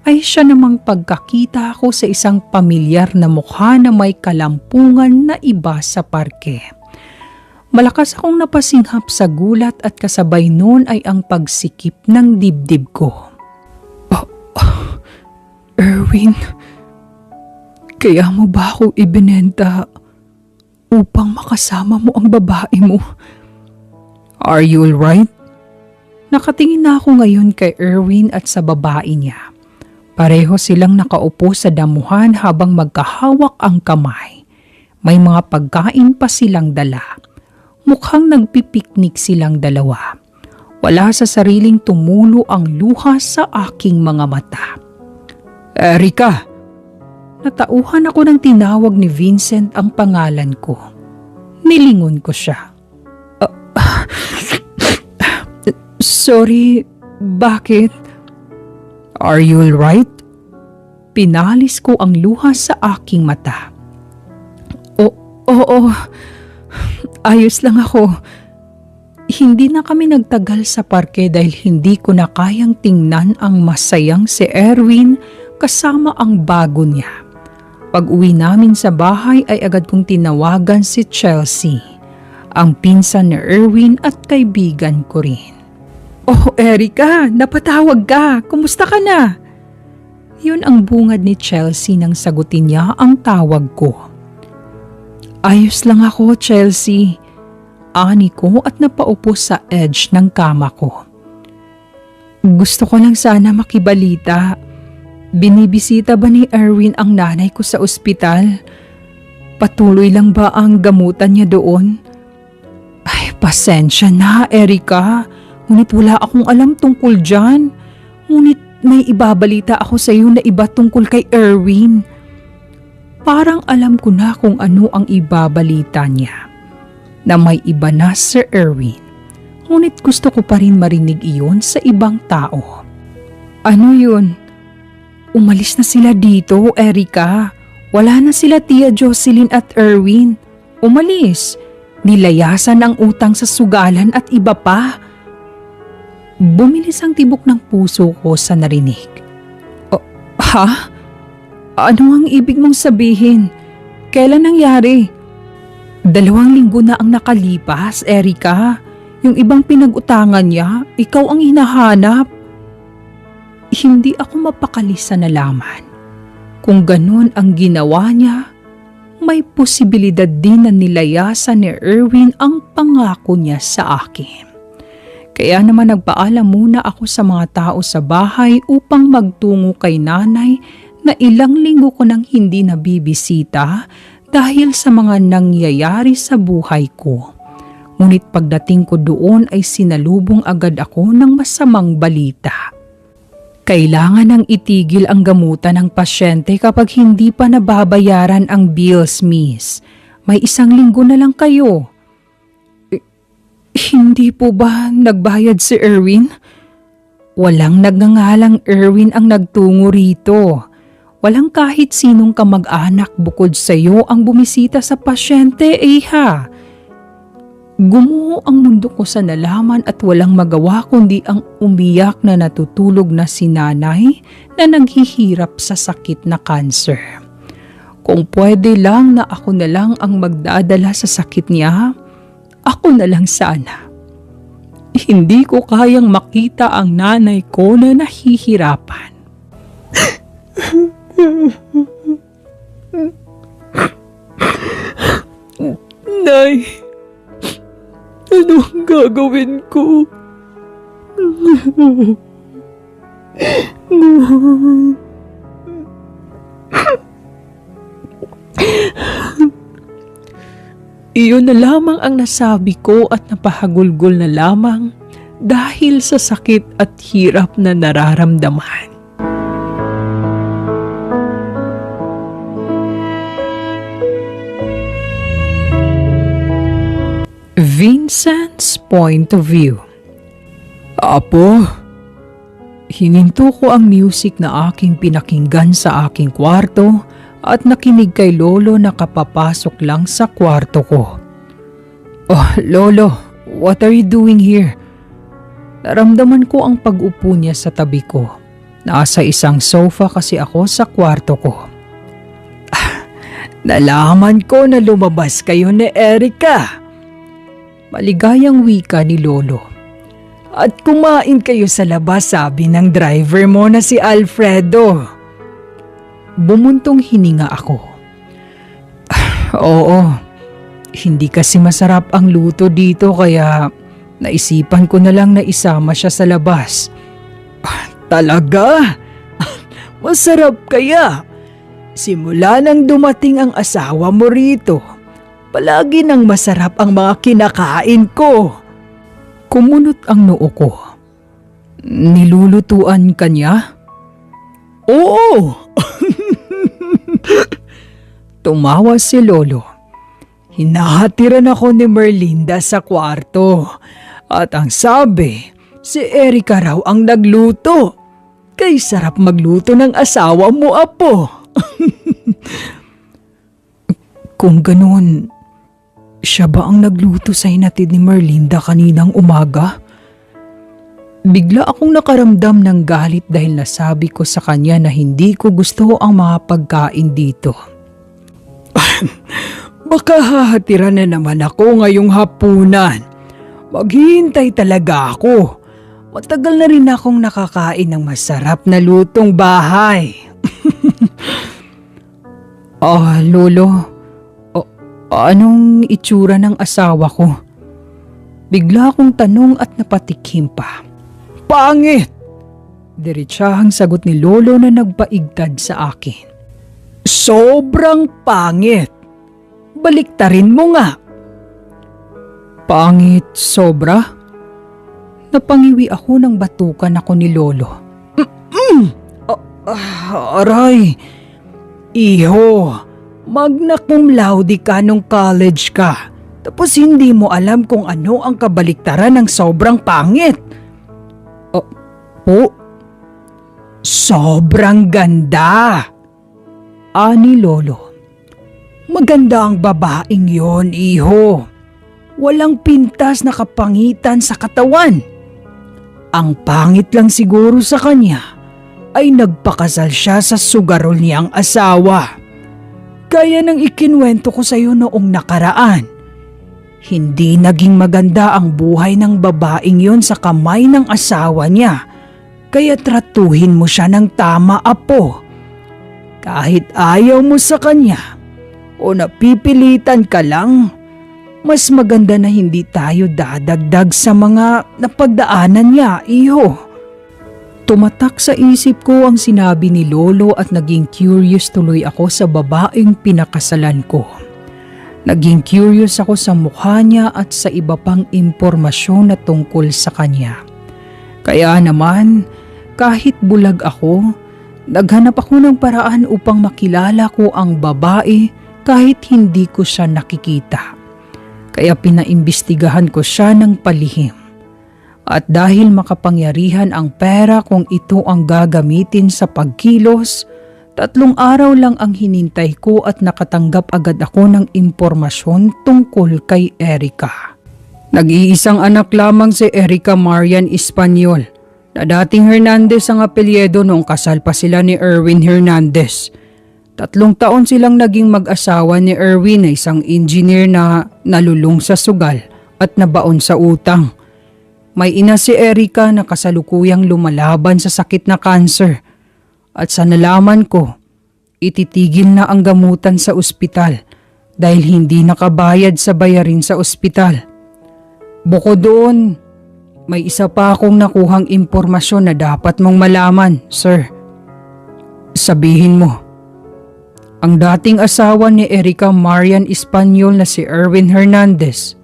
S1: ay siya namang pagkakita ko sa isang pamilyar na mukha na may kalampungan na iba sa parke. Malakas akong napasinghap sa gulat at kasabay noon ay ang pagsikip ng dibdib ko. Erwin, kaya mo ba ako ibinenta upang makasama mo ang babae mo? Are you alright? Nakatingin na ako ngayon kay Erwin at sa babae niya. Pareho silang nakaupo sa damuhan habang magkahawak ang kamay. May mga pagkain pa silang dala. Mukhang nagpipiknik silang dalawa. Wala sa sariling tumulo ang luha sa aking mga mata. Erika! Natauhan ako ng tinawag ni Vincent ang pangalan ko. Nilingon ko siya. Sorry, bakit? Are you alright? Pinalis ko ang luha sa aking mata. Oo. Ayos lang ako. Hindi na kami nagtagal sa parke dahil hindi ko na kayang tingnan ang masayang si Erwin kasama ang bago niya. Pag-uwi namin sa bahay ay agad kong tinawagan si Chelsea, ang pinsan ni Erwin at kaibigan ko rin. Oh, Erika, napatawag ka. Kumusta ka na? Yun ang bungad ni Chelsea nang sagutin niya ang tawag ko. Ayos lang ako, Chelsea. Ani ko at napaupo sa edge ng kama ko. Gusto ko lang sana makibalita. Binibisita ba ni Erwin ang nanay ko sa ospital? Patuloy lang ba ang gamutan niya doon? Ay, pasensya na, Erika. Ngunit wala akong alam tungkol dyan. Ngunit may ibabalita ako sa iyo na iba tungkol kay Erwin. Parang alam ko na kung ano ang ibabalita niya. Na may iba na Sir Erwin. Ngunit gusto ko pa rin marinig iyon sa ibang tao. Ano yun? Umalis na sila dito, Erika. Wala na sila Tia Jocelyn at Erwin. Umalis. Nilayasan ang utang sa sugalan at iba pa. Bumilis ang tibok ng puso ko sa narinig. Ha? Ano ang ibig mong sabihin? Kailan nangyari? 2 linggo na ang nakalipas, Erika. Yung ibang pinag-utangan niya, ikaw ang hinahanap. Hindi ako mapakali sa nalaman. Kung ganun ang ginawa niya, may posibilidad din na nilayasan ni Erwin ang pangako niya sa akin. Kaya naman nagpaalam muna ako sa mga tao sa bahay upang magtungo kay nanay na ilang linggo ko nang hindi nabibisita dahil sa mga nangyayari sa buhay ko. Ngunit pagdating ko doon ay sinalubong agad ako ng masamang balita. Kailangan nang itigil ang gamutan ng pasyente kapag hindi pa nababayaran ang bills, miss. May 1 linggo na lang kayo. Hindi po ba nagbayad si Erwin? Walang nagngangalang Erwin ang nagtungo rito. Walang kahit sinong kamag-anak bukod sa iyo ang bumisita sa pasyente, Iha. Gumuho ang mundo ko sa nalaman at walang magawa kundi ang umiyak na natutulog na si nanay na naghihirap sa sakit na cancer. Kung pwede lang na ako na lang ang magdadala sa sakit niya, ako na lang sana. Hindi ko kayang makita ang nanay ko na nahihirapan. Nay, ano ang gagawin ko? Iyon na lamang ang nasabi ko at napahagulgol na lamang dahil sa sakit at hirap na nararamdaman. Vincent's point of view. Apo, hininto ko ang music na aking pinakinggan sa aking kwarto at nakinig kay Lolo na kapapasok lang sa kwarto ko. Oh, Lolo, what are you doing here? Naramdaman ko ang pag-upo niya sa tabi ko. Nasa isang sofa kasi ako sa kwarto ko. Nalaman ko na lumabas kayo ni Erica. Maligayang wika ni Lolo. At kumain kayo sa labas, sabi ng driver mo na si Alfredo. Bumuntong hininga ako. Oo, hindi kasi masarap ang luto dito kaya naisipan ko na lang na isama siya sa labas. Talaga? Masarap kaya? Simula nang dumating ang asawa mo rito, palagi nang masarap ang mga kinakain ko. Kumunot ang noo ko. Nilulutuan ka niya? Oo! Tumawa si Lolo. Hinahatiran ako ni Merlinda sa kwarto. At ang sabi, si Erica raw ang nagluto. Kay sarap magluto ng asawa mo, Apo. Kung ganun, siya ba ang nagluto sa hinatid ni Merlinda kaninang umaga? Bigla akong nakaramdam ng galit dahil nasabi ko sa kanya na hindi ko gusto ang mga pagkain dito. Baka hahatiran na naman ako ngayong hapunan. Maghihintay talaga ako. Matagal na rin akong nakakain ng masarap na lutong bahay. Lolo, anong itsura ng asawa ko? Bigla akong tanong at napatikim pa. Pangit! Diretsahang sagot ni Lolo na nagpaigtad sa akin. Sobrang pangit! Baliktarin mo nga! Pangit sobra? Napangiwi ako nang batukan ako ni Lolo. Aray! Iho, magna cum laude ka nung college ka. Tapos hindi mo alam kung ano ang kabaliktaran ng sobrang pangit. Po? Sobrang ganda! Ani Lolo. Maganda ang babaeng yon, Iho. Walang pintas na kapangitan sa katawan. Ang pangit lang siguro sa kanya ay nagpakasal siya sa sugarol niyang asawa. Gaya ng ikinwento ko sa iyo noong nakaraan. Hindi naging maganda ang buhay ng babaeng yon sa kamay ng asawa niya. Kaya tratuhin mo siya ng tama, Apo. Kahit ayaw mo sa kanya o napipilitan ka lang, mas maganda na hindi tayo dadagdag sa mga napagdaanan niya, Iho. Tumatak sa isip ko ang sinabi ni Lolo at naging curious tuloy ako sa babaeng pinakasalan ko. Naging curious ako sa mukha niya at sa iba pang impormasyon na tungkol sa kanya. Kaya naman, kahit bulag ako, naghanap ako ng paraan upang makilala ko ang babae kahit hindi ko siya nakikita. Kaya pinaimbestigahan ko siya ng palihim. At dahil makapangyarihan ang pera kung ito ang gagamitin sa pagkilos, 3 araw lang ang hinintay ko at nakatanggap agad ako ng impormasyon tungkol kay Erica. Nag-iisang anak lamang si Erica Marian Espanyol na dating Hernandez ang apelyido noong kasal pa sila ni Erwin Hernandez. 3 taon silang naging mag-asawa ni Erwin na isang engineer na nalulung sa sugal at nabaon sa utang. May ina si Erica na kasalukuyang lumalaban sa sakit na cancer. At sa nalaman ko, ititigil na ang gamutan sa ospital dahil hindi nakabayad sa bayarin sa ospital. Bukod doon, may isa pa akong nakuhang impormasyon na dapat mong malaman, sir. Sabihin mo, ang dating asawa ni Erica Marian Espanyol na si Erwin Hernandez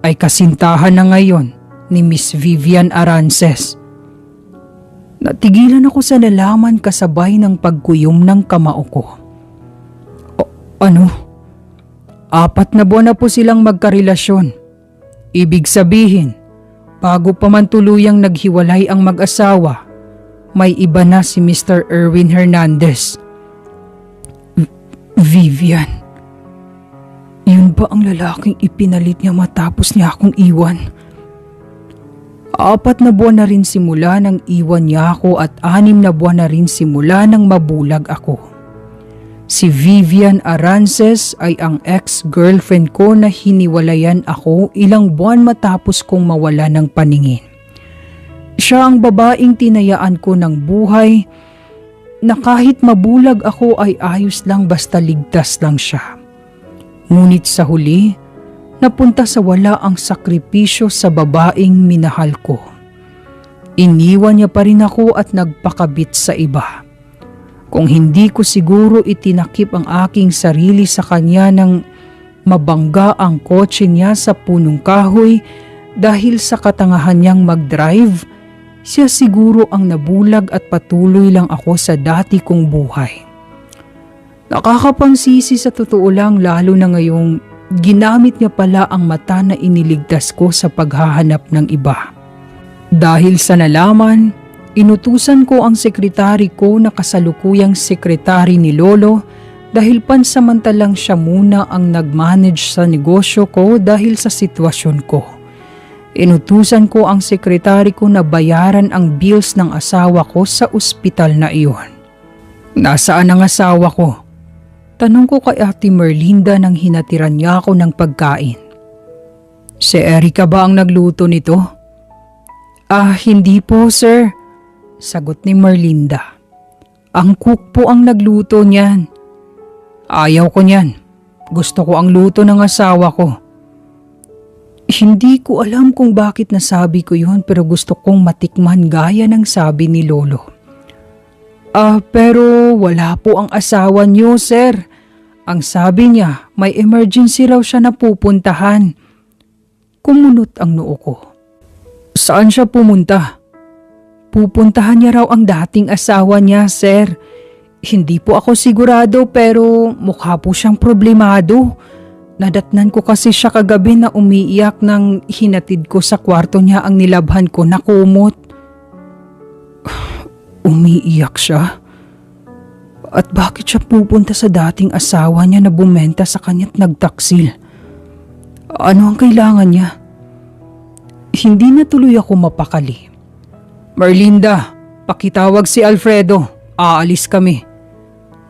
S1: ay kasintahan na ngayon ni Miss Vivian Arances. Natigilan ako sa nalaman kasabay ng pagkuyom ng kamao ko. Ano? 4 na buwan na po silang magkarelasyon. Ibig sabihin, bago pa man tuluyang naghiwalay ang mag-asawa, may iba na si Mr. Erwin Hernandez. Vivian. Yun ba ang lalaking ipinalit niya matapos niya akong iwan? 4 na buwan na rin simula nang iwan niya ako at 6 na buwan na rin simula nang mabulag ako. Si Vivian Arances ay ang ex-girlfriend ko na hiniwalayan ako ilang buwan matapos kong mawala ng paningin. Siya ang babaeng tinayaan ko ng buhay na kahit mabulag ako ay ayos lang basta ligtas lang siya. Ngunit sa huli, napunta sa wala ang sakripisyo sa babaeng minahal ko. Iniwan niya pa rin ako at nagpakabit sa iba. Kung hindi ko siguro itinakip ang aking sarili sa kanya nang mabangga ang kotse niya sa punong kahoy dahil sa katangahan niyang mag-drive, siya siguro ang nabulag at patuloy lang ako sa dati kong buhay. Nakakapangsisi sa totoo lang lalo na ngayong ginamit niya pala ang mata na iniligtas ko sa paghahanap ng iba. Dahil sa nalaman, inutusan ko ang sekretary ko na kasalukuyang sekretary ni Lolo dahil pansamantalang siya muna ang nag-manage sa negosyo ko dahil sa sitwasyon ko. Inutusan ko ang sekretary ko na bayaran ang bills ng asawa ko sa ospital na iyon. Nasaan ang asawa ko? Tanong ko kay Ate Merlinda nang hinatiran niya ako ng pagkain. Si Erica ba ang nagluto nito? Hindi po, sir. Sagot ni Merlinda. Ang cook po ang nagluto niyan. Ayaw ko niyan. Gusto ko ang luto ng asawa ko. Hindi ko alam kung bakit nasabi ko yun pero gusto kong matikman gaya ng sabi ni Lolo. Pero wala po ang asawa niyo, sir. Ang sabi niya, may emergency raw siya na pupuntahan. Kumunot ang noo ko. Saan siya pumunta? Pupuntahan niya raw ang dating asawa niya, sir. Hindi po ako sigurado pero mukha po siyang problemado. Nadatnan ko kasi siya kagabi na umiiyak nang hinatid ko sa kwarto niya ang nilabhan ko na kumot. Umiiyak siya? At bakit siya pupunta sa dating asawa niya na bumenta sa kanya't nagtaksil? Ano ang kailangan niya? Hindi na tuloy ako mapakali. Merlinda, pakitawag si Alfredo. Aalis kami.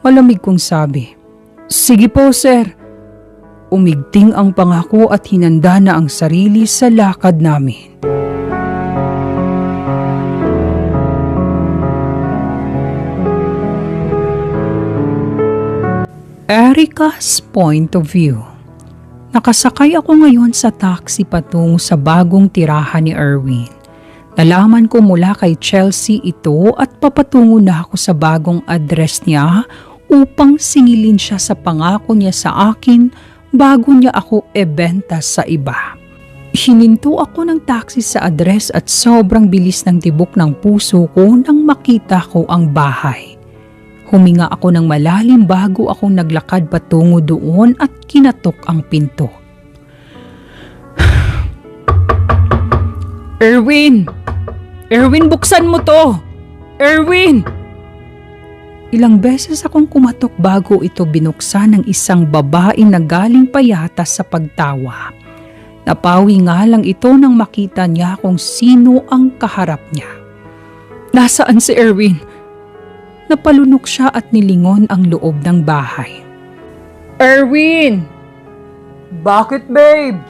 S1: Malamig kong sabi. Sige po, sir. Umigting ang pangako at hinanda na ang sarili sa lakad namin. Erica's point of view. Nakasakay ako ngayon sa taxi patungo sa bagong tirahan ni Erwin. Nalaman ko mula kay Chelsea ito at papatungo na ako sa bagong address niya upang singilin siya sa pangako niya sa akin bago niya ako ebenta sa iba. Hininto ako ng taxi sa address at sobrang bilis ng tibok ng puso ko nang makita ko ang bahay. Huminga ako ng malalim bago ako naglakad patungo doon at kinatok ang pinto. Erwin! Erwin, buksan mo to! Erwin! Ilang beses akong kumatok bago ito binuksan ng isang babae na galing payata sa pagtawa. Napawi nga lang ito nang makita niya kung sino ang kaharap niya. Nasaan si Erwin? Napalunok siya at nilingon ang loob ng bahay. Erwin! Bakit, babe?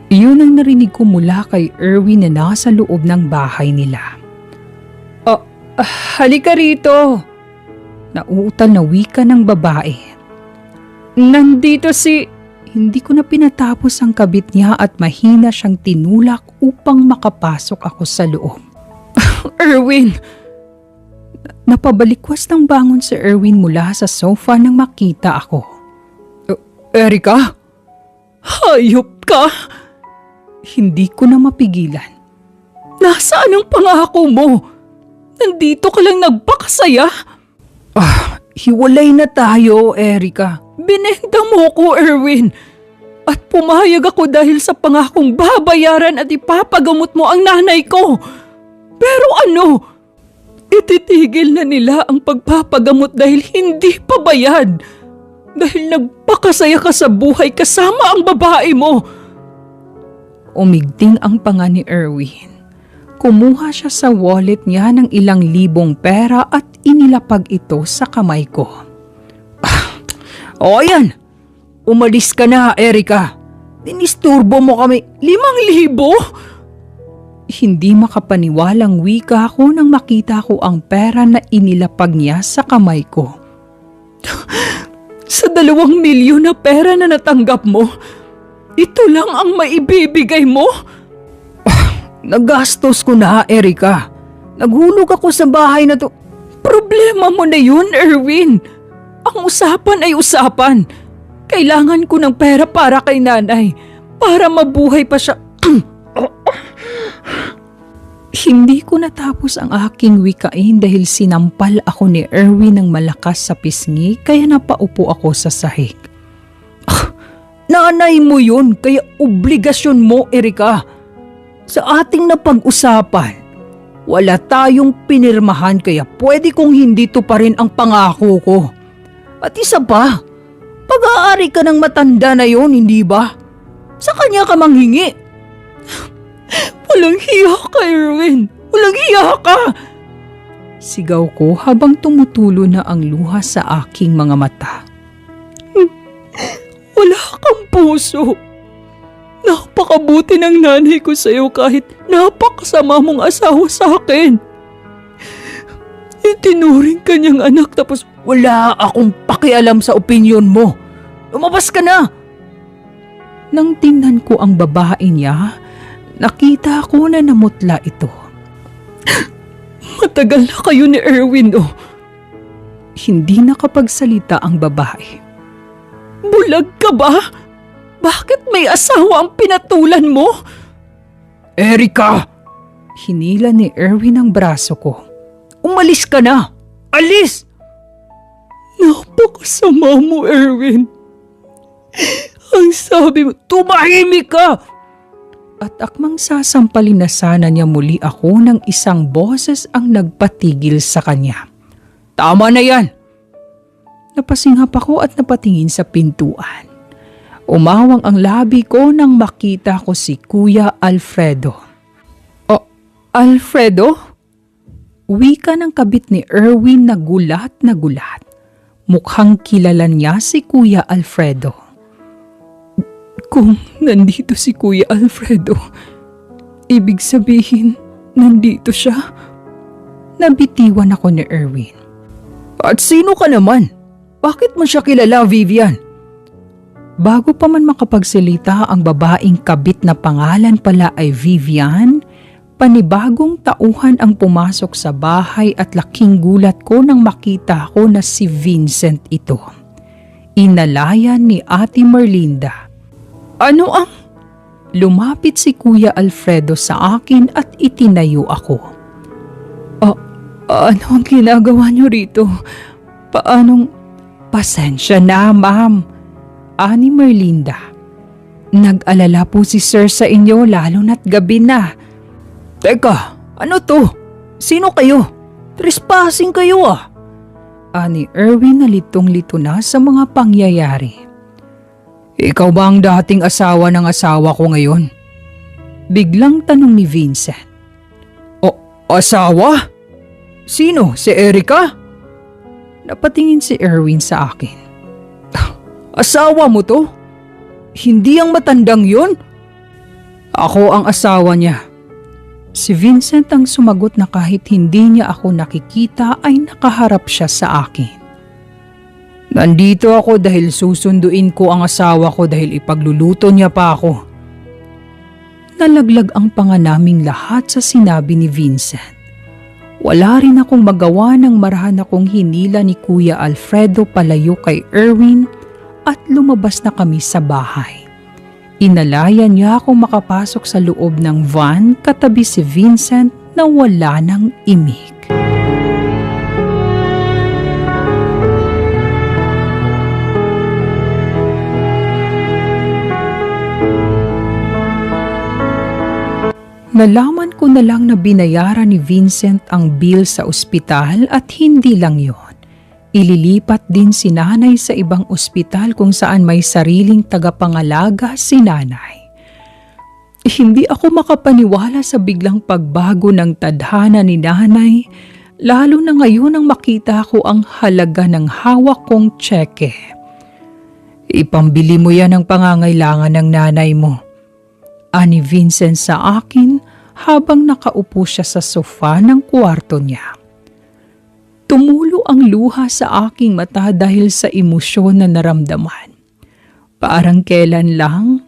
S1: Iyon ang narinig ko mula kay Erwin na nasa loob ng bahay nila. Halika rito! Nauutal na wika ng babae. Nandito si... Hindi ko na pinatapos ang kabit niya at mahina siyang tinulak upang makapasok ako sa loob. Erwin! Napabalikwas ng bangon si Erwin mula sa sofa nang makita ako. Erika? Hayop ka! Hindi ko na mapigilan. Nasaan ang pangako mo? Nandito ka lang nagpakasaya? Hiwalay na tayo, Erika. Binenta mo ko, Erwin. At pumayag ako dahil sa pangakong babayaran at ipapagamot mo ang nanay ko. Pero ano? Ititigil na nila ang pagpapagamot dahil hindi pa bayad. Dahil nagpakasaya ka sa buhay kasama ang babae mo. Umigting ang panga ni Erwin. Kumuha siya sa wallet niya ng ilang libong pera at inilapag ito sa kamay ko. O yan, umalis ka na, Erika. Dinisturbo mo kami. 5,000? Hindi makapaniwalang wika ako nang makita ko ang pera na inilapag niya sa kamay ko. Sa 2,000,000 na pera na natanggap mo, ito lang ang maibibigay mo? Nagastos ko na, Erika. Naghulog ako sa bahay na to. Problema mo na yun, Erwin. Ang usapan ay usapan. Kailangan ko ng pera para kay nanay. Para mabuhay pa siya. Hindi ko natapos ang aking wikain dahil sinampal ako ni Erwin ng malakas sa pisngi kaya napaupo ako sa sahig. Nanay mo yun kaya obligasyon mo, Erika. Sa ating napag-usapan, wala tayong pinirmahan kaya pwede kong hindi to pa rin ang pangako ko. At isa pa, pag-aari ka ng matanda na yon, hindi ba? Sa kanya ka manghingi. Walang hiya ka, Erwin. Walang hiya ka. Sigaw ko habang tumutulo na ang luha sa aking mga mata. Wala kang puso. Napakabuti ng nanay ko sa'yo kahit napakasama mong asawa sa akin. Itinuring ka niyang anak tapos wala akong pakialam sa opinyon mo. Lumabas ka na! Nang tingnan ko ang babae niya, nakita ko na namutla ito. Matagal na kayo ni Erwin, oh. Hindi nakapagsalita ang babae. Bulag ka ba? Bakit may asawa ang pinatulan mo? Erika! Hinila ni Erwin ang braso ko. Umalis ka na! Alis! Napakasama mo, Erwin. Ang sabi mo, tumahimik ka! At akmang sasampalin na sana niya muli ako nang isang boses ang nagpatigil sa kanya. Tama na yan! Napasinghap ako at napatingin sa pintuan. Umawang ang labi ko nang makita ko si Kuya Alfredo. Alfredo? Wika ng kabit ni Erwin na gulat na gulat. Mukhang kilala niya si Kuya Alfredo. Kung nandito si Kuya Alfredo, ibig sabihin nandito siya. Nabitiwan ako ni Erwin. At sino ka naman? Bakit mo siya kilala, Vivian? Bago pa man makapagsalita ang babaeng kabit na pangalan pala ay Vivian, panibagong tauhan ang pumasok sa bahay at laking gulat ko nang makita ko na si Vincent ito. Inalayan ni Ate Merlinda. Ano ang... Lumapit si Kuya Alfredo sa akin at itinayo ako. Ano ang ginagawa niyo rito? Paanong... Pasensya na, ma'am. Ani Merlinda. Nag-alala po si Sir sa inyo lalo na't gabi na. Teka, ano to? Sino kayo? Trespassing kayo ah. Ani Erwin na litong-lito na sa mga pangyayari. Ikaw ba ang dating asawa ng asawa ko ngayon? Biglang tanong ni Vincent. O, asawa? Sino? Si Erica? Napatingin si Erwin sa akin. Asawa mo to? Hindi ang matandang yun? Ako ang asawa niya. Si Vincent ang sumagot na kahit hindi niya ako nakikita ay nakaharap siya sa akin. Nandito ako dahil susunduin ko ang asawa ko dahil ipagluluto niya pa ako. Nalaglag ang panga naming lahat sa sinabi ni Vincent. Wala rin akong magawa nang marahan akong hinila ni Kuya Alfredo palayo kay Erwin at lumabas na kami sa bahay. Inalayan niya akong makapasok sa loob ng van katabi si Vincent na wala ng imik. Nalaman ko na lang na binayaran ni Vincent ang bill sa ospital at hindi lang yon. Ililipat din si nanay sa ibang ospital kung saan may sariling tagapangalaga si nanay. Hindi ako makapaniwala sa biglang pagbago ng tadhana ni nanay, lalo na ngayon nang makita ko ang halaga ng hawak kong tseke. Ipambili mo yan ang pangangailangan ng nanay mo, ani Vincent sa akin habang nakaupo siya sa sofa ng kwarto niya. Tumulo ang luha sa aking mata dahil sa emosyon na naramdaman. Parang kailan lang,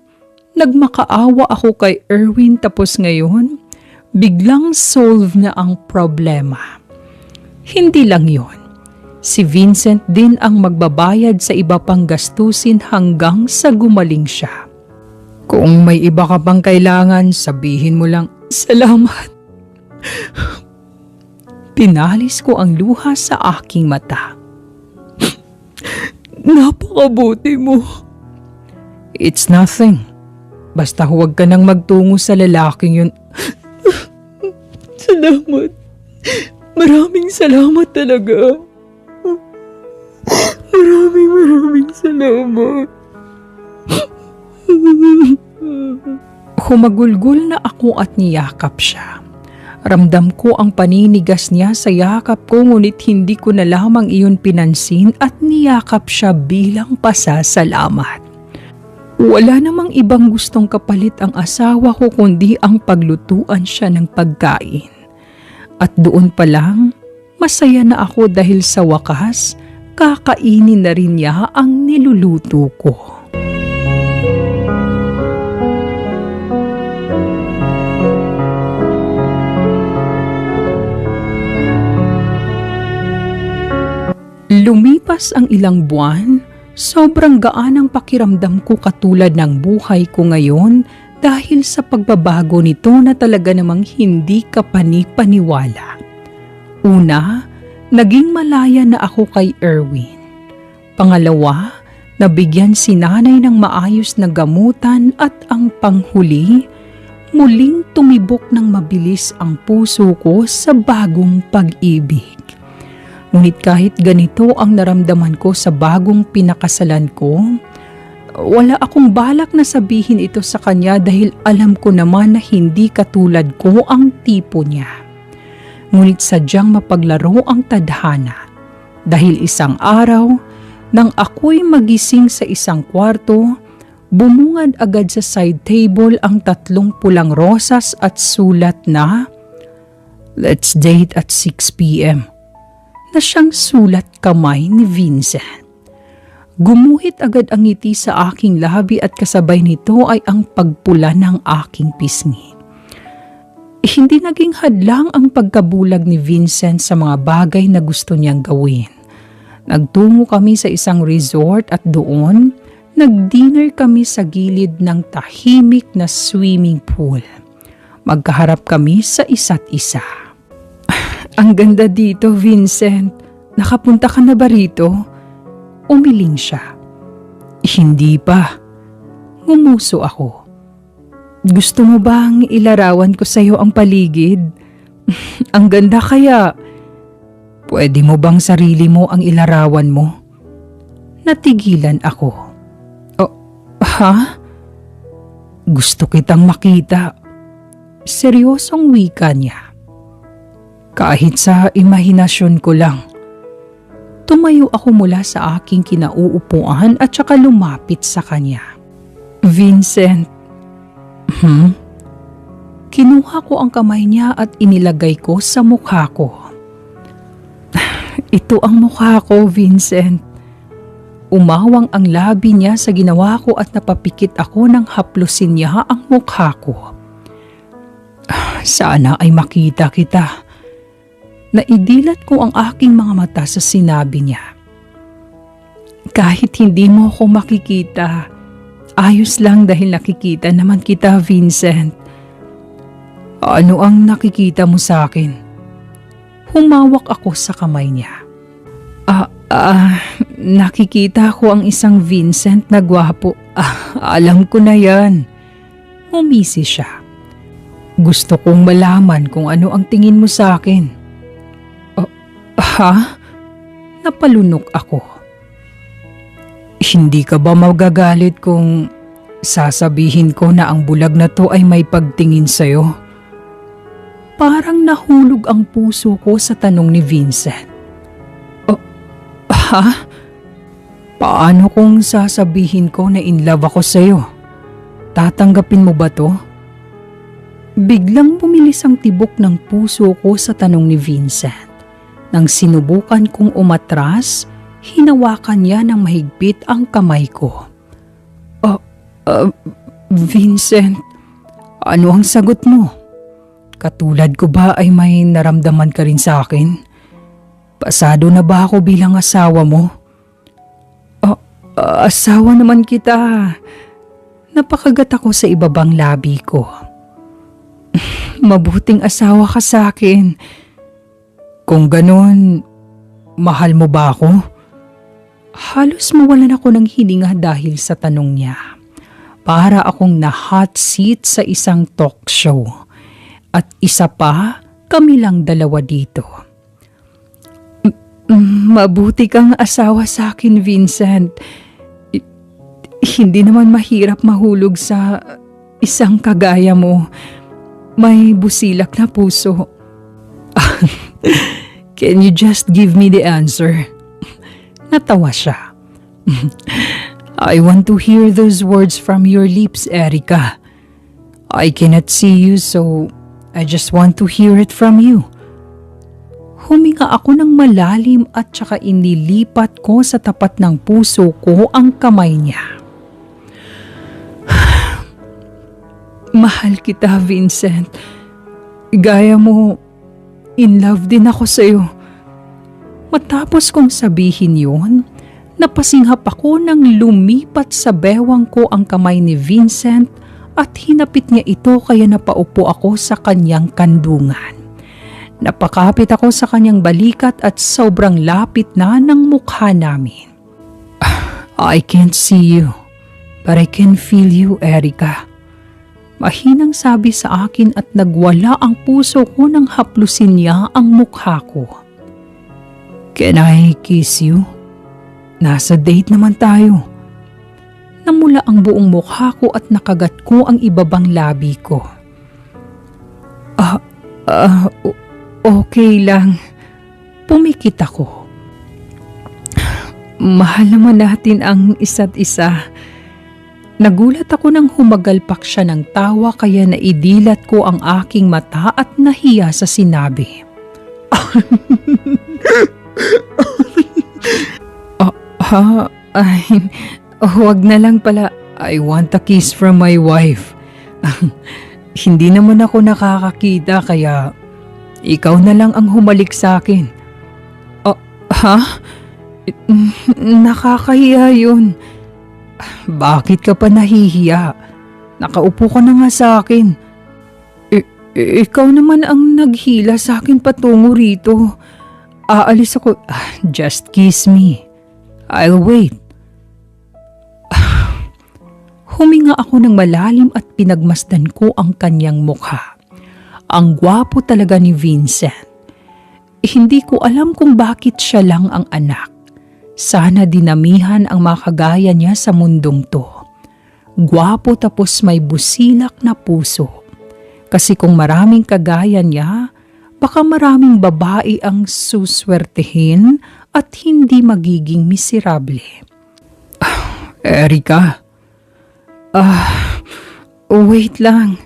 S1: nagmakaawa ako kay Erwin tapos ngayon, biglang solve na ang problema. Hindi lang yon. Si Vincent din ang magbabayad sa iba pang gastusin hanggang sa gumaling siya. Kung may iba ka pang kailangan, sabihin mo lang, salamat. Pinalis ko ang luha sa aking mata. Napakabuti mo. It's nothing. Basta huwag ka nang magtungo sa lalaking yun. Salamat. Maraming salamat talaga. Maraming salamat. Humagulgol na ako at niyakap siya. Ramdam ko ang paninigas niya sa yakap ko ngunit hindi ko na lamang iyon pinansin at niyakap siya bilang pasasalamat. Wala namang ibang gustong kapalit ang asawa ko kundi ang paglutuan siya ng pagkain. At doon pa lang, masaya na ako dahil sa wakas, kakainin na rin niya ang niluluto ko. Lumipas ang ilang buwan, sobrang gaan ang pakiramdam ko katulad ng buhay ko ngayon dahil sa pagbabago nito na talaga namang hindi kapani-paniwala. Una, naging malaya na ako kay Erwin. Pangalawa, nabigyan si nanay ng maayos na gamutan at ang panghuli, muling tumibok ng mabilis ang puso ko sa bagong pag-ibig. Ngunit kahit ganito ang naramdaman ko sa bagong pinakasalan ko, wala akong balak na sabihin ito sa kanya dahil alam ko naman na hindi katulad ko ang tipo niya. Ngunit sadyang mapaglaro ang tadhana dahil isang araw, nang ako'y magising sa isang kwarto, bumungad agad sa side table ang 3 pulang rosas at sulat na, "Let's date at 6 p.m." na siyang sulat kamay ni Vincent. Gumuhit agad ang ngiti sa aking labi at kasabay nito ay ang pagpula ng aking pisngi. Hindi naging hadlang ang pagkabulag ni Vincent sa mga bagay na gusto niyang gawin. Nagtungo kami sa isang resort at doon, nag-dinner kami sa gilid ng tahimik na swimming pool. Magkaharap kami sa isa't isa. Ang ganda dito, Vincent. Nakapunta ka na ba rito? Umiling siya. Hindi pa. Ngumuso ako. Gusto mo bang ilarawan ko sa iyo ang paligid? Ang ganda kaya. Pwede mo bang sarili mo ang ilarawan mo? Natigilan ako. Oh, ha? Gusto kitang makita. Seryosong wika niya. Kahit sa imahinasyon ko lang. Tumayo ako mula sa aking kinauupuan at saka lumapit sa kanya. Vincent. Kinuha ko ang kamay niya at inilagay ko sa mukha ko. Ito ang mukha ko, Vincent. Umawang ang labi niya sa ginawa ko at napapikit ako nang haplusin niya ang mukha ko. Sana ay makita kita. Naidilat ko ang aking mga mata sa sinabi niya. Kahit hindi mo ako makikita, ayos lang dahil nakikita naman kita, Vincent. Ano ang nakikita mo sa akin? Humawak ako sa kamay niya. Nakikita ko ang isang Vincent na gwapo. Alam ko na yan. Humisi siya. Gusto kong malaman kung ano ang tingin mo sa akin. Ha? Napalunok ako. Hindi ka ba magagalit kung sasabihin ko na ang bulag na to ay may pagtingin sa'yo? Parang nahulog ang puso ko sa tanong ni Vincent. Ha? Paano kung sasabihin ko na in love ako sa'yo? Tatanggapin mo ba to? Biglang bumilis ang tibok ng puso ko sa tanong ni Vincent. Nang sinubukan kong umatras, hinawakan niya ng mahigpit ang kamay ko. Vincent, ano ang sagot mo? Katulad ko ba ay may naramdaman ka rin sa akin? Pasado na ba ako bilang asawa mo? Asawa naman kita. Napakagat ako sa ibabang labi ko. Mabuting asawa ka sa akin. Kung ganun, mahal mo ba ako? Halos mawalan ako ng hininga dahil sa tanong niya. Para akong na-hot seat sa isang talk show. At isa pa, kami lang dalawa dito. Mabuti kang asawa sa akin, Vincent. Hindi naman mahirap mahulog sa isang kagaya mo. May busilak na puso. Can you just give me the answer? Natawa siya. I want to hear those words from your lips, Erica. I cannot see you, so I just want to hear it from you. Huminga ako ng malalim at saka inilipat ko sa tapat ng puso ko ang kamay niya. Mahal kita, Vincent. Gaya mo, in love din ako sa'yo. Matapos kong sabihin yun, napasinghap ako nang lumipat sa bewang ko ang kamay ni Vincent at hinapit niya ito kaya napaupo ako sa kanyang kandungan. Napakapit ako sa kanyang balikat at sobrang lapit na ng mukha namin. I can't see you, but I can feel you, Erica. Mahinang sabi sa akin at nagwala ang puso ko nang haplusin niya ang mukha ko. Can I kiss you? Nasa date naman tayo. Namula ang buong mukha ko at nakagat ko ang ibabang labi ko. Okay lang. Pumikit ako. Mahal naman natin ang isa't isa. Nagulat ako nang humagalpak siya ng tawa kaya naidilat ko ang aking mata at nahiya sa sinabi. Huwag na lang pala. I want a kiss from my wife. Hindi naman ako nakakakita kaya ikaw na lang ang humalik sa akin. Nakakahiya yun. Bakit ka pa nahihiya? Nakaupo ka na nga sa akin. Ikaw naman ang naghila sa akin patungo rito. Aalis ako. Just kiss me. I'll wait. Huminga ako ng malalim at pinagmasdan ko ang kanyang mukha. Ang gwapo talaga ni Vincent. Hindi ko alam kung bakit siya lang ang anak. Sana dinamihan ang makagaya niya sa mundong to. Gwapo tapos may busilak na puso. Kasi kung maraming kagaya niya, baka maraming babae ang suswertehin at hindi magiging miserable. Erika. Wait lang.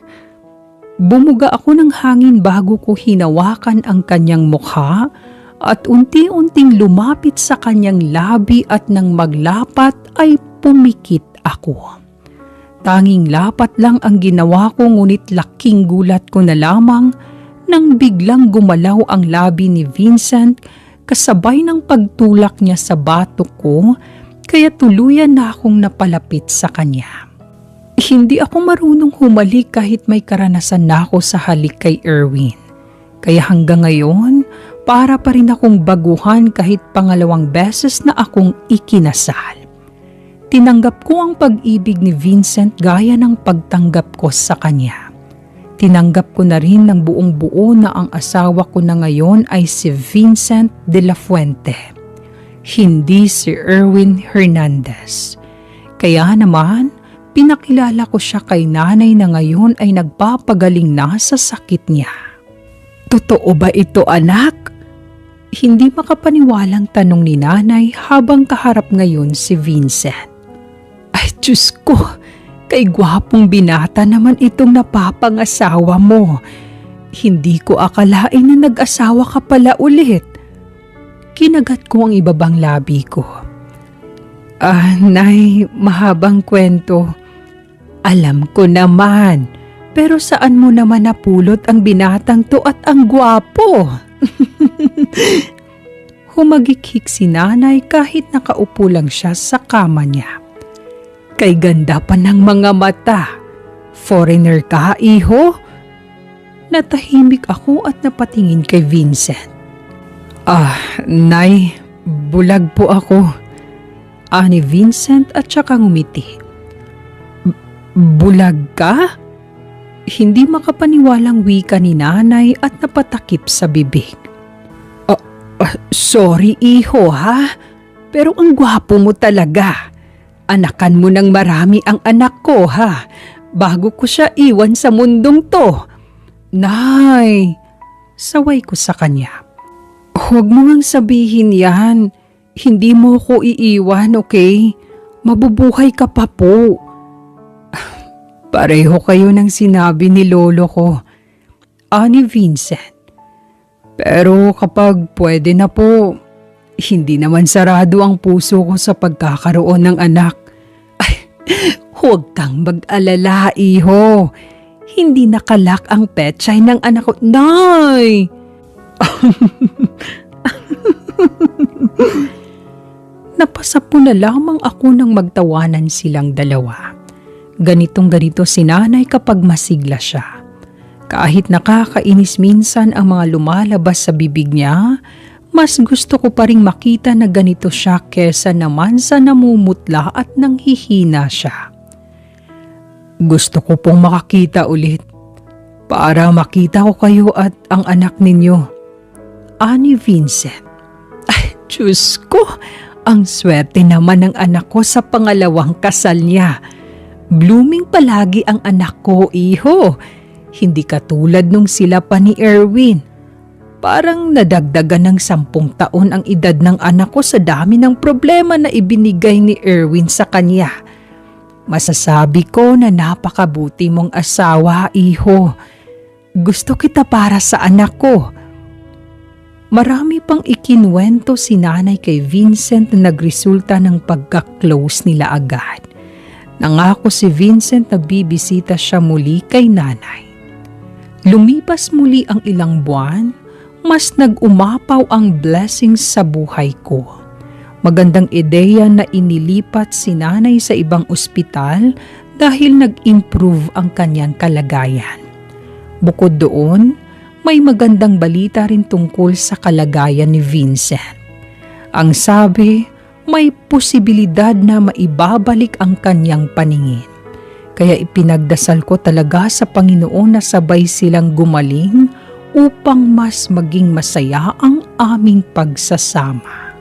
S1: Bumuga ako ng hangin bago ko hinawakan ang kanyang mukha at unti-unting lumapit sa kanyang labi at nang maglapat ay pumikit ako. Tanging lapat lang ang ginawa ko ngunit laking gulat ko na lamang nang biglang gumalaw ang labi ni Vincent kasabay ng pagtulak niya sa batok ko kaya tuluyan na akong napalapit sa kanya. Hindi ako marunong humalik kahit may karanasan na ako sa halik kay Erwin. Kaya hanggang ngayon, para pa rin akong baguhan kahit pangalawang beses na akong ikinasal. Tinanggap ko ang pag-ibig ni Vincent gaya ng pagtanggap ko sa kanya. Tinanggap ko na rin ng buong buo na ang asawa ko na ngayon ay si Vincent de la Fuente, hindi si Erwin Hernandez. Kaya naman, pinakilala ko siya kay nanay na ngayon ay nagpapagaling na sa sakit niya. Totoo ba ito, anak? Hindi makapaniwalang tanong ni nanay habang kaharap ngayon si Vincent. Ay Diyos ko, kay gwapong binata naman itong napapangasawa mo. Hindi ko akalain na nag-asawa ka pala ulit. Kinagat ko ang ibabang labi ko. Nay, mahabang kwento. Alam ko naman, pero saan mo naman napulot ang binatang to at ang gwapo? Humagikhik si nanay kahit nakaupo lang siya sa kama niya. Kay ganda pa ng mga mata. Foreigner ka, iho? Natahimik ako at napatingin kay Vincent. Nay, bulag po ako. Ani Vincent at saka ngumiti. Bulag ka? Hindi makapaniwalang wika ni nanay at napatakip sa bibig. Sorry iho ha, pero ang gwapo mo talaga. Anakan mo ng marami ang anak ko ha, bago ko siya iwan sa mundong to. Nay, saway ko sa kanya. Huwag mo ngang sabihin yan. Hindi mo ko iiwan, okay? Mabubuhay ka pa po. Pareho kayo ng sinabi ni lolo ko. Ani Vincent. Pero kapag pwede na po, hindi naman sarado ang puso ko sa pagkakaroon ng anak. Ay, huwag kang mag-alala, iho. Hindi nakalak ang petsay ng anak ko. Nay! Napasapo na lamang ako nang magtawanan silang dalawa. Ganitong-ganito si nanay kapag masigla siya. Kahit nakakainis minsan ang mga lumalabas sa bibig niya, mas gusto ko pa ring makita na ganito siya kesa naman sa namumutla at nanghihina siya. Gusto ko pong makakita ulit para makita ko kayo at ang anak ninyo. Ani Vincent. Ay, Diyos ko, ang swerte naman ng anak ko sa pangalawang kasal niya. Blooming palagi ang anak ko, iho. Hindi katulad nung sila pa ni Erwin. Parang nadagdagan ng 10 taon ang edad ng anak ko sa dami ng problema na ibinigay ni Erwin sa kanya. Masasabi ko na napakabuti mong asawa, iho. Gusto kita para sa anak ko. Marami pang ikinuwento si nanay kay Vincent na nagresulta ng pagka-close nila agad. Nangako si Vincent na bibisita siya muli kay nanay. Lumipas muli ang ilang buwan, mas nag-umapaw ang blessings sa buhay ko. Magandang ideya na inilipat si nanay sa ibang ospital dahil nag-improve ang kanyang kalagayan. Bukod doon, may magandang balita rin tungkol sa kalagayan ni Vincent. Ang sabi, may posibilidad na maibabalik ang kanyang paningin. Kaya ipinagdasal ko talaga sa Panginoon na sabay silang gumaling upang mas maging masaya ang aming pagsasama.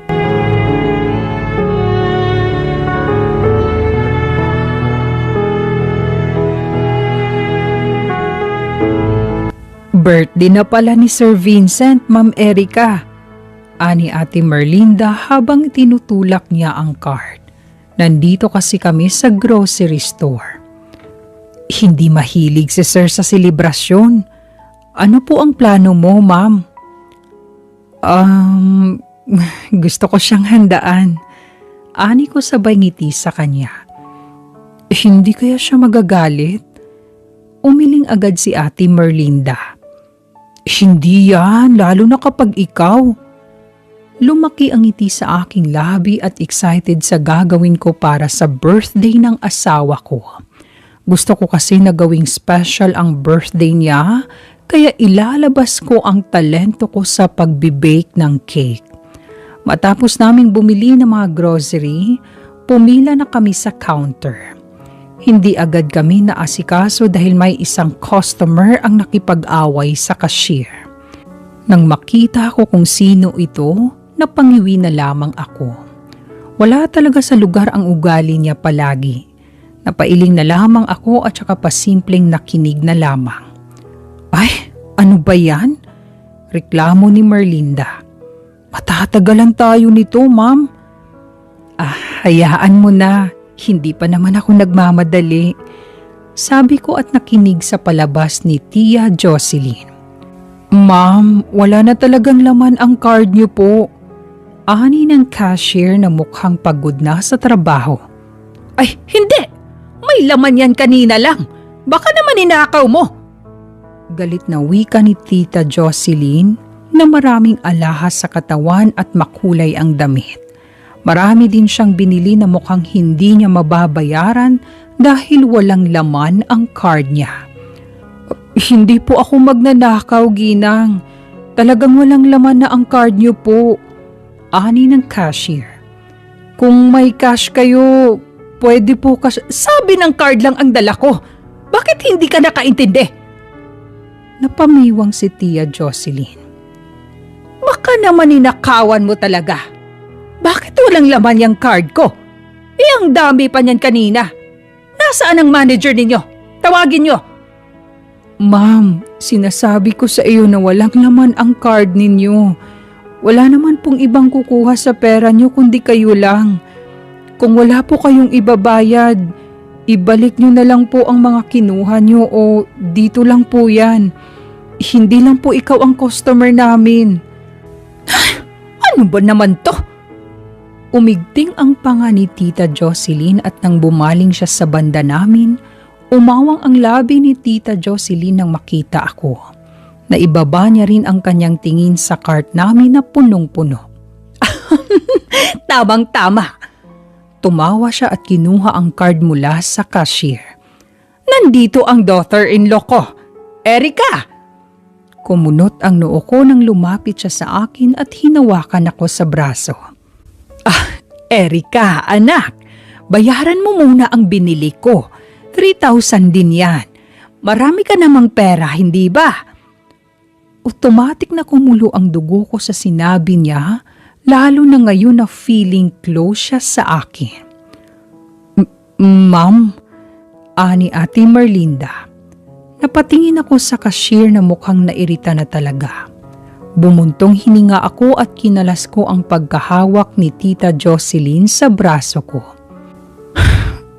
S1: Birthday na pala ni Sir Vincent, Ma'am Erica, ani Ate Merlinda habang tinutulak niya ang card. Nandito kasi kami sa grocery store. Hindi mahilig si Sir sa selebrasyon. Ano po ang plano mo, Ma'am? Gusto ko siyang handaan. Ani ko sabay ngiti sa kanya. Hindi kaya siya magagalit? Umiling agad si Ate Merlinda. Hindi yan, lalo na kapag ikaw. Lumaki ang ngiti sa aking labi at excited sa gagawin ko para sa birthday ng asawa ko. Gusto ko kasi na gawing special ang birthday niya, kaya ilalabas ko ang talento ko sa pagbe-bake ng cake. Matapos naming bumili ng mga grocery, pumila na kami sa counter. Hindi agad kami naasikaso dahil may isang customer ang nakipag-away sa cashier. Nang makita ko kung sino ito, napangiwi na lamang ako. Wala talaga sa lugar ang ugali niya palagi. Napailing na lamang ako at saka pasimpleng nakinig na lamang. Ay, ano ba yan? Reklamo ni Merlinda. Matatagalan tayo nito, Ma'am. Hayaan mo na. Hindi pa naman ako nagmamadali. Sabi ko at nakinig sa palabas ni Tia Jocelyn. Ma'am, wala na talagang laman ang card niyo po. Ani ng cashier na mukhang pagod na sa trabaho. Ay, hindi! May laman yan kanina lang. Baka naman inakaw mo. Galit na wika ni Tita Jocelyn na maraming alahas sa katawan at makulay ang damit. Marami din siyang binili na mukhang hindi niya mababayaran dahil walang laman ang card niya. Hindi po ako magnanakaw, Ginang. Talagang walang laman na ang card niyo po. Ani ng cashier. Kung may cash kayo, pwede po cash. Sabi ng card lang ang dala ko. Bakit hindi ka nakaintindi? Napamiwang si Tia Jocelyn. Baka naman ninakawan mo talaga. Bakit walang laman yung card ko? Ang dami pa niyan kanina. Nasaan ang manager ninyo? Tawagin nyo. Ma'am, sinasabi ko sa iyo na walang laman ang card ninyo. Wala naman pong ibang kukuha sa pera nyo kundi kayo lang. Kung wala po kayong ibabayad, ibalik nyo na lang po ang mga kinuha nyo o dito lang po yan. Hindi lang po ikaw ang customer namin. Ano ba naman to? Umigting ang panga ni Tita Jocelyn at nang bumaling siya sa banda namin, umawang ang labi ni Tita Jocelyn nang makita ako. Naibaba niya rin ang kanyang tingin sa cart namin na punong-puno. Tamang-tama. Tumawa siya at kinuha ang card mula sa cashier. Nandito ang daughter-in-law ko, Erica! Kumunot ang noo ko nang lumapit siya sa akin at hinawakan ako sa braso. Erica, anak, bayaran mo muna ang binili ko. 3,000 din yan. Marami ka namang pera, hindi ba? Automatic na kumulo ang dugo ko sa sinabi niya, lalo na ngayon na feeling close siya sa akin. Ma'am, ani Ate Merlinda. Napatingin ako sa cashier na mukhang nairita na talaga. Bumuntong hininga ako at kinalas ko ang pagkahawak ni Tita Jocelyn sa braso ko.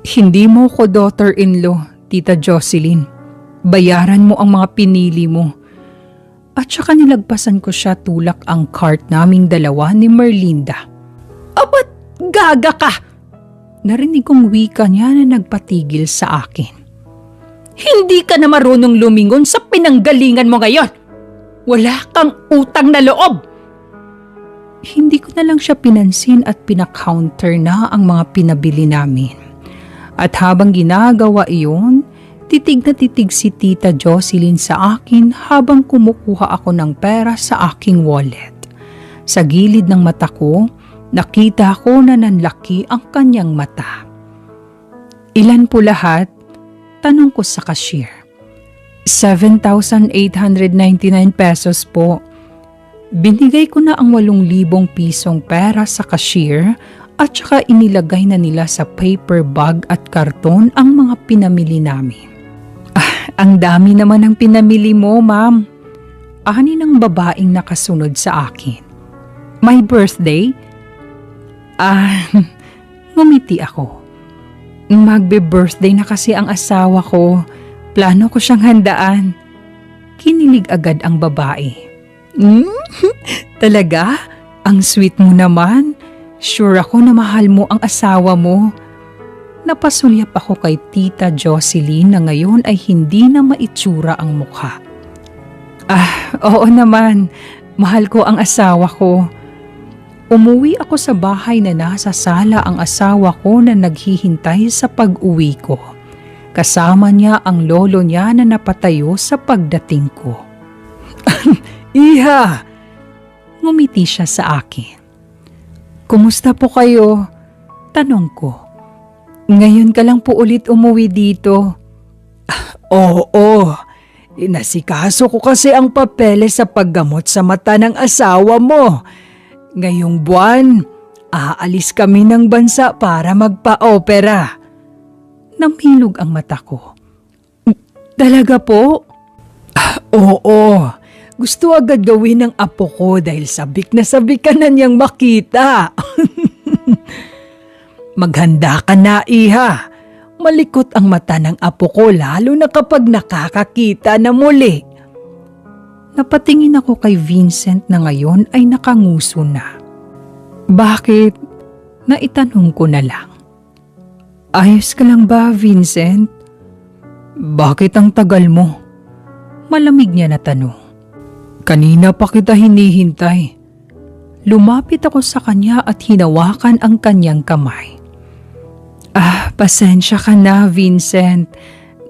S1: Hindi mo ko daughter-in-law, Tita Jocelyn. Bayaran mo ang mga pinili mo. At saka nilagpasan ko siya tulak ang cart naming dalawa ni Merlinda. Abat, gaga ka! Narinig kong wika niya na nagpatigil sa akin. Hindi ka na marunong lumingon sa pinanggalingan mo ngayon. Wala kang utang na loob! Hindi ko na lang siya pinansin at pinakounter na ang mga pinabili namin. At habang ginagawa iyon, titig na titig si Tita Jocelyn sa akin habang kumukuha ako ng pera sa aking wallet. Sa gilid ng mata ko, nakita ko na nanlaki ang kanyang mata. Ilan po lahat? Tanong ko sa cashier. 7,899 pesos po. Binigay ko na ang 8,000 pisong pera sa cashier at saka inilagay na nila sa paper bag at karton ang mga pinamili namin. Ang dami naman ng pinamili mo, ma'am. Ani ng babaeng nakasunod sa akin. My birthday? Ngumiti ako. Magbe-birthday na kasi ang asawa ko. Plano ko siyang handaan. Kinilig agad ang babae. Talaga? Ang sweet mo naman. Sure ako na mahal mo ang asawa mo. Napasulyap ako kay Tita Jocelyn na ngayon ay hindi na maitsura ang mukha. Oo naman. Mahal ko ang asawa ko. Umuwi ako sa bahay na nasa sala ang asawa ko na naghihintay sa pag-uwi ko. Kasama niya ang lolo niya na napatayo sa pagdating ko. Iha! Ngumiti siya sa akin. Kumusta po kayo? Tanong ko. Ngayon ka lang po ulit umuwi dito. Oo. Inasikaso ko kasi ang papeles sa paggamot sa mata ng asawa mo. Ngayong buwan, aalis kami ng bansa para magpa-opera. Namilog ang mata ko. Talaga po? Oo. Gusto agad gawin ng apo ko dahil sabik na niyang makita. Maghanda ka na, iha. Malikot ang mata ng apo ko lalo na kapag nakakakita na muli. Napatingin ako kay Vincent na ngayon ay nakanguso na. Bakit? Naitanong ko na lang. Ayos ka lang ba, Vincent? Bakit ang tagal mo? Malamig niya na tanong. Kanina pa kita hinihintay. Lumapit ako sa kanya at hinawakan ang kanyang kamay. Pasensya ka na, Vincent.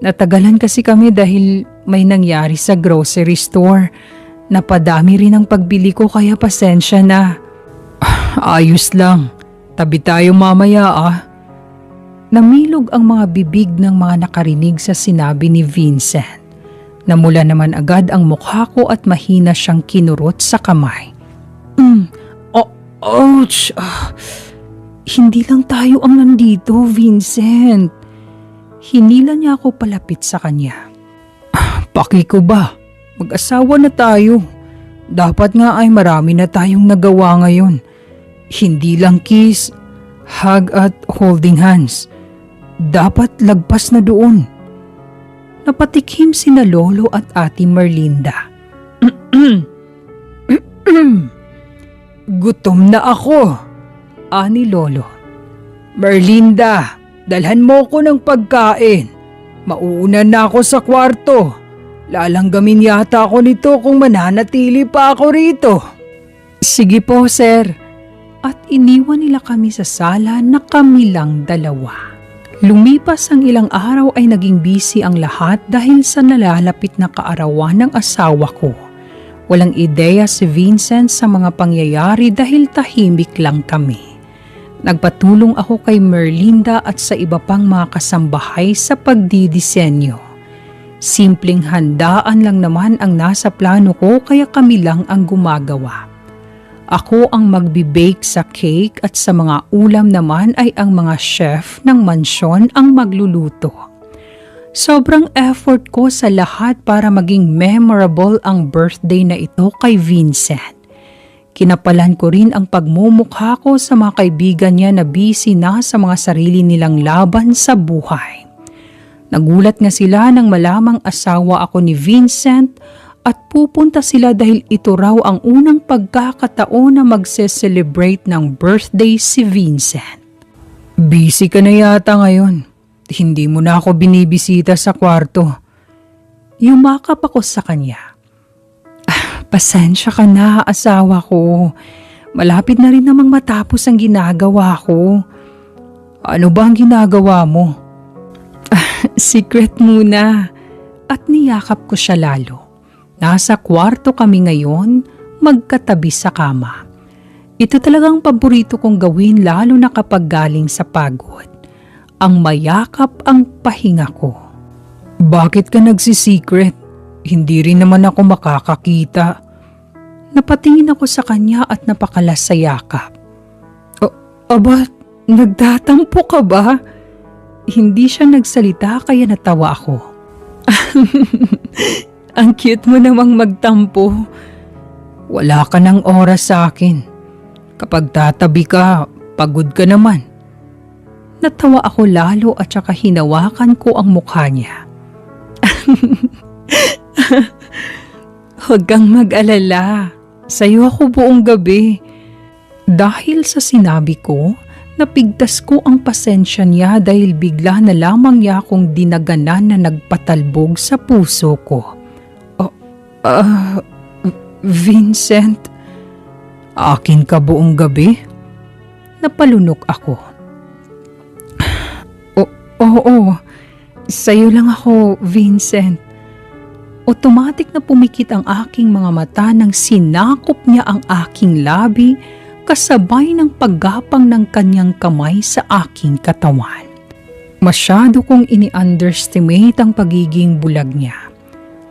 S1: Natagalan kasi kami dahil may nangyari sa grocery store. Napadami rin ang pagbili ko kaya pasensya na. Ayos lang. Tabi tayo mamaya Namilog ang mga bibig ng mga nakarinig sa sinabi ni Vincent. Namula naman agad ang mukha ko at mahina siyang kinurot sa kamay. Ouch! Hindi lang tayo ang nandito, Vincent. Hinila niya ako palapit sa kanya. Paki ko ba? Mag-asawa na tayo. Dapat nga ay marami na tayong nagawa ngayon. Hindi lang kiss, hug at holding hands. Dapat lagpas na doon. Napatikim sina Lolo at Ate Merlinda. Gutom na ako, ani Lolo. Merlinda, dalhan mo ko ng pagkain. Mauuna na ako sa kwarto. Lalanggamin yata ako nito kung mananatili pa ako rito. Sige po, sir. At iniwan nila kami sa sala na kami lang dalawa. Lumipas ang ilang araw ay naging busy ang lahat dahil sa nalalapit na kaarawan ng asawa ko. Walang ideya si Vincent sa mga pangyayari dahil tahimik lang kami. Nagpatulong ako kay Merlinda at sa iba pang mga kasambahay sa pagdidisenyo. Simpleng handaan lang naman ang nasa plano ko kaya kami lang ang gumagawa. Ako ang magbe-bake sa cake at sa mga ulam naman ay ang mga chef ng mansyon ang magluluto. Sobrang effort ko sa lahat para maging memorable ang birthday na ito kay Vincent. Kinapalan ko rin ang pagmumukha ko sa mga kaibigan niya na busy na sa mga sarili nilang laban sa buhay. Nagulat nga sila nang malamang asawa ako ni Vincent at pupunta sila dahil ito raw ang unang pagkakataon na magse-celebrate ng birthday si Vincent. Busy ka na yata ngayon. Hindi mo na ako binibisita sa kwarto. Yumakap ako sa kanya. Pasensya ka na, asawa ko. Malapit na rin namang matapos ang ginagawa ko. Ano ba ang ginagawa mo? Secret muna. At niyakap ko siya lalo. Nasa kwarto kami ngayon, magkatabi sa kama. Ito talagang paborito kong gawin lalo na kapag galing sa pagod. Ang mayakap ang pahinga ko. Bakit ka nagsisecret? hindi rin naman ako makakakita. Napatingin ako sa kanya at napakalas sa yakap. Aba, nagtatampo ka ba? Hindi siya nagsalita kaya natawa ako. Ang cute mo namang magtampo. Wala ka ng oras sa akin. Kapag tatabi ka, pagod ka naman. Natawa ako lalo at saka hinawakan ko ang mukha niya. Huwag kang mag-alala. Sa'yo ako buong gabi. Dahil sa sinabi ko, napigtas ko ang pasensya niya dahil bigla na lamang niya akong dinaganan na nagpatalbog sa puso ko. Vincent, akin ka buong gabi? Napalunok ako. Oo, sa'yo lang ako, Vincent. Otomatik na pumikit ang aking mga mata nang sinakop niya ang aking labi kasabay ng paggapang ng kanyang kamay sa aking katawan. Masyado kong ini-underestimate ang pagiging bulag niya.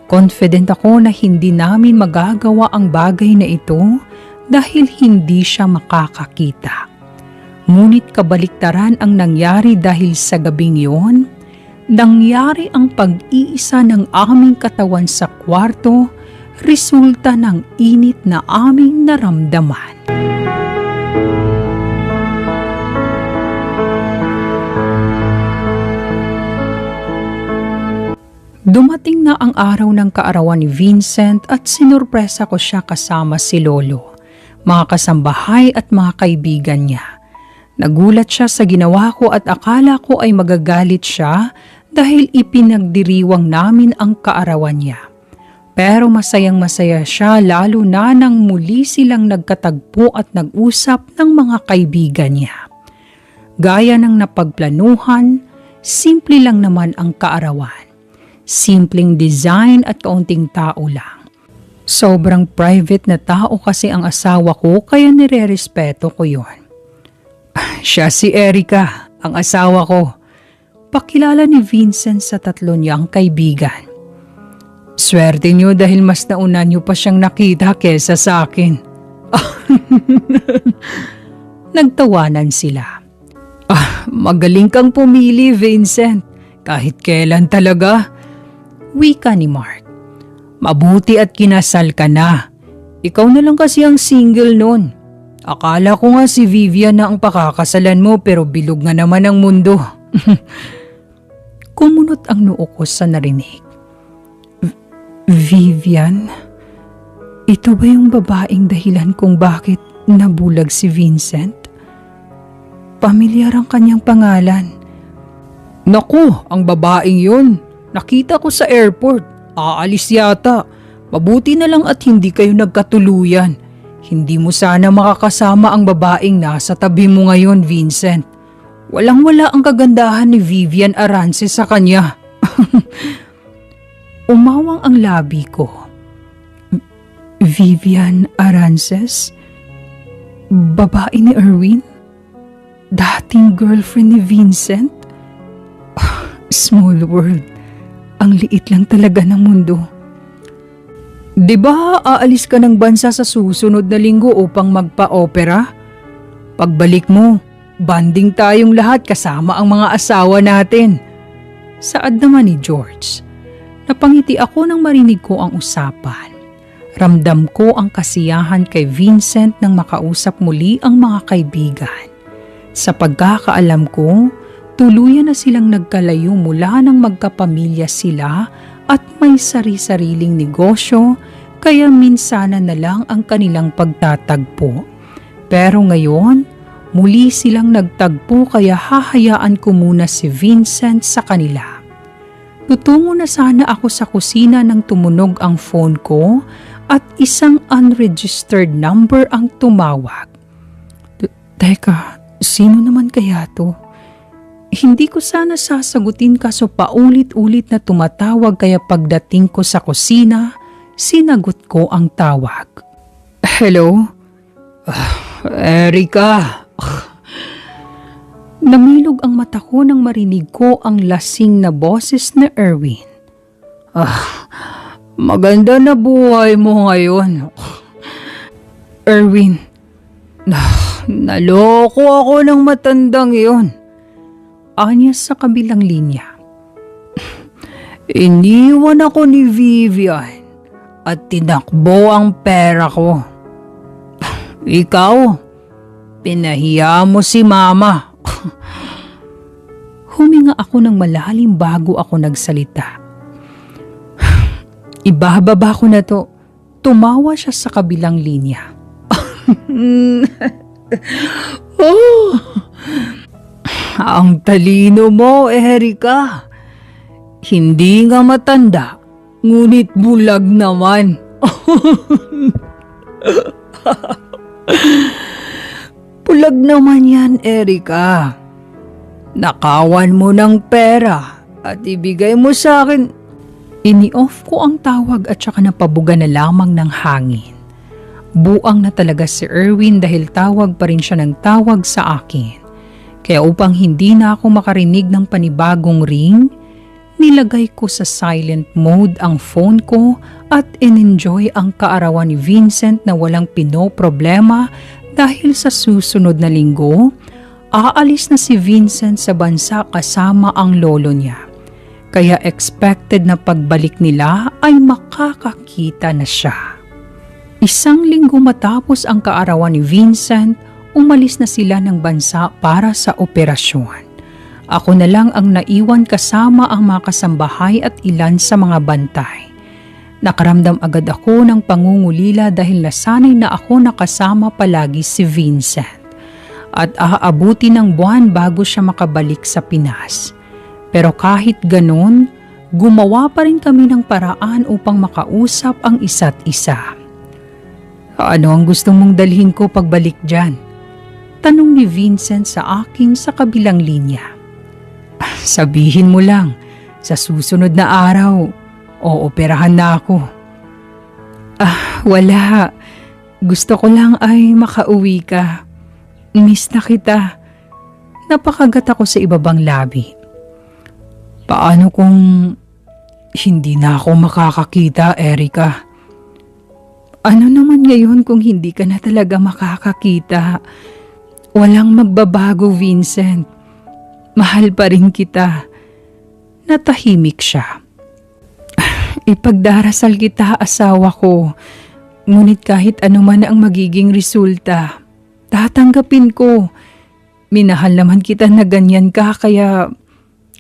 S1: Confident ako na hindi namin magagawa ang bagay na ito dahil hindi siya makakakita. Ngunit kabaliktaran ang nangyari dahil sa gabing yon, nangyari ang pag-iisa ng aming katawan sa kwarto, resulta ng init na aming naramdaman. Dumating na ang araw ng kaarawan ni Vincent at sinurpresa ko siya kasama si Lolo, mga kasambahay at mga kaibigan niya. Nagulat siya sa ginawa ko at akala ko ay magagalit siya dahil ipinagdiriwang namin ang kaarawan niya. Pero masayang-masaya siya lalo na nang muli silang nagkatagpo at nag-usap ng mga kaibigan niya. Gaya ng napagplanuhan, simple lang naman ang kaarawan. Simpleng design at kaunting tao lang. Sobrang private na tao kasi ang asawa ko kaya nire-respeto ko yon. Siya si Erica, ang asawa ko. Pakilala ni Vincent sa tatlo niyang kaibigan. Swerte niyo dahil mas nauna niyo pa siyang nakita kesa sa akin. Nagtawanan sila. Magaling kang pumili, Vincent. Kahit kailan talaga. Wika ni Mark. Mabuti at kinasal ka na. Ikaw na lang kasi ang single nun. Akala ko nga si Vivian na ang pakakasalan mo pero bilog nga naman ang mundo. Kumunot ang noo ko sa narinig. Vivian? Ito ba yung babaeng dahilan kung bakit nabulag si Vincent? Pamilyar ang kanyang pangalan. Naku, ang babaeng yun. Nakita ko sa airport. Aalis yata. Mabuti na lang at hindi kayo nagkatuluyan. Hindi mo sana makakasama ang babaeng nasa tabi mo ngayon, Vincent. Walang-wala ang kagandahan ni Vivian Arance sa kanya. Umawang ang labi ko. Vivian Arances? Babae ni Erwin? Dating girlfriend ni Vincent? Small world. Ang liit lang talaga ng mundo. Di ba aalis ka ng bansa sa susunod na linggo upang magpa-opera? Pagbalik mo, banding tayong lahat kasama ang mga asawa natin. Saad naman ni George. Napangiti ako nang marinig ko ang usapan. Ramdam ko ang kasiyahan kay Vincent nang makausap muli ang mga kaibigan. Sa pagkakaalam ko, tuluyan na silang nagkalayo mula nang magkapamilya sila at may sari-sariling negosyo kaya minsanan na lang ang kanilang pagtatagpo. Pero ngayon, muli silang nagtagpo kaya hahayaan ko muna si Vincent sa kanila. Tutungo na sana ako sa kusina nang tumunog ang phone ko at isang unregistered number ang tumawag. Teka, sino naman kaya to? Hindi ko sana sasagutin kaso paulit-ulit na tumatawag kaya pagdating ko sa kusina, sinagot ko ang tawag. Hello? Erica? Namilog ang mata ko nang marinig ko ang lasing na boses ni Erwin. Maganda na buhay mo ngayon. Erwin, naloko ako ng matandang iyon. Anya sa kabilang linya. Iniwan ako ni Vivian at tinakbo ang pera ko. Ikaw, pinahiya mo si Mama. Huminga ako ng malalim bago ako nagsalita. Ibababa ko na to. Tumawa siya sa kabilang linya. Oh, ang talino mo, Erika. Hindi nga matanda, ngunit bulag naman. Bulag naman yan, Erika. Nakawan mo ng pera at ibigay mo sa akin. Ini-off ko ang tawag at saka napabuga na lamang ng hangin. Buang na talaga si Erwin dahil tawag pa rin siya ng tawag sa akin. Kaya upang hindi na ako makarinig ng panibagong ring, nilagay ko sa silent mode ang phone ko at in-enjoy ang kaarawan ni Vincent na walang pinoproblema dahil sa susunod na linggo, aalis na si Vincent sa bansa kasama ang lolo niya. Kaya expected na pagbalik nila ay makakakita na siya. Isang linggo matapos ang kaarawan ni Vincent, umalis na sila ng bansa para sa operasyon. Ako na lang ang naiwan kasama ang mga kasambahay at ilan sa mga bantay. Nakaramdam agad ako ng pangungulila dahil nasanay na ako nakasama palagi si Vincent. At aabuti ng buwan bago siya makabalik sa Pinas. Pero kahit ganun, gumawa pa rin kami ng paraan upang makausap ang isa't isa. Ano ang gusto mong dalhin ko pagbalik dyan? Tanong ni Vincent sa akin sa kabilang linya. Sabihin mo lang, sa susunod na araw, ooperahan na ako. Wala. Gusto ko lang ay makauwi ka. Miss na kita. Napakagat ako sa ibabang labi. Paano kung hindi na ako makakakita, Erika? Ano naman ngayon kung hindi ka na talaga makakakita? Walang magbabago, Vincent. Mahal pa rin kita. Natahimik siya. Ipagdarasal kita, asawa ko. Ngunit kahit ano man ang magiging resulta, tatanggapin ko. Minahal naman kita na ganyan ka kaya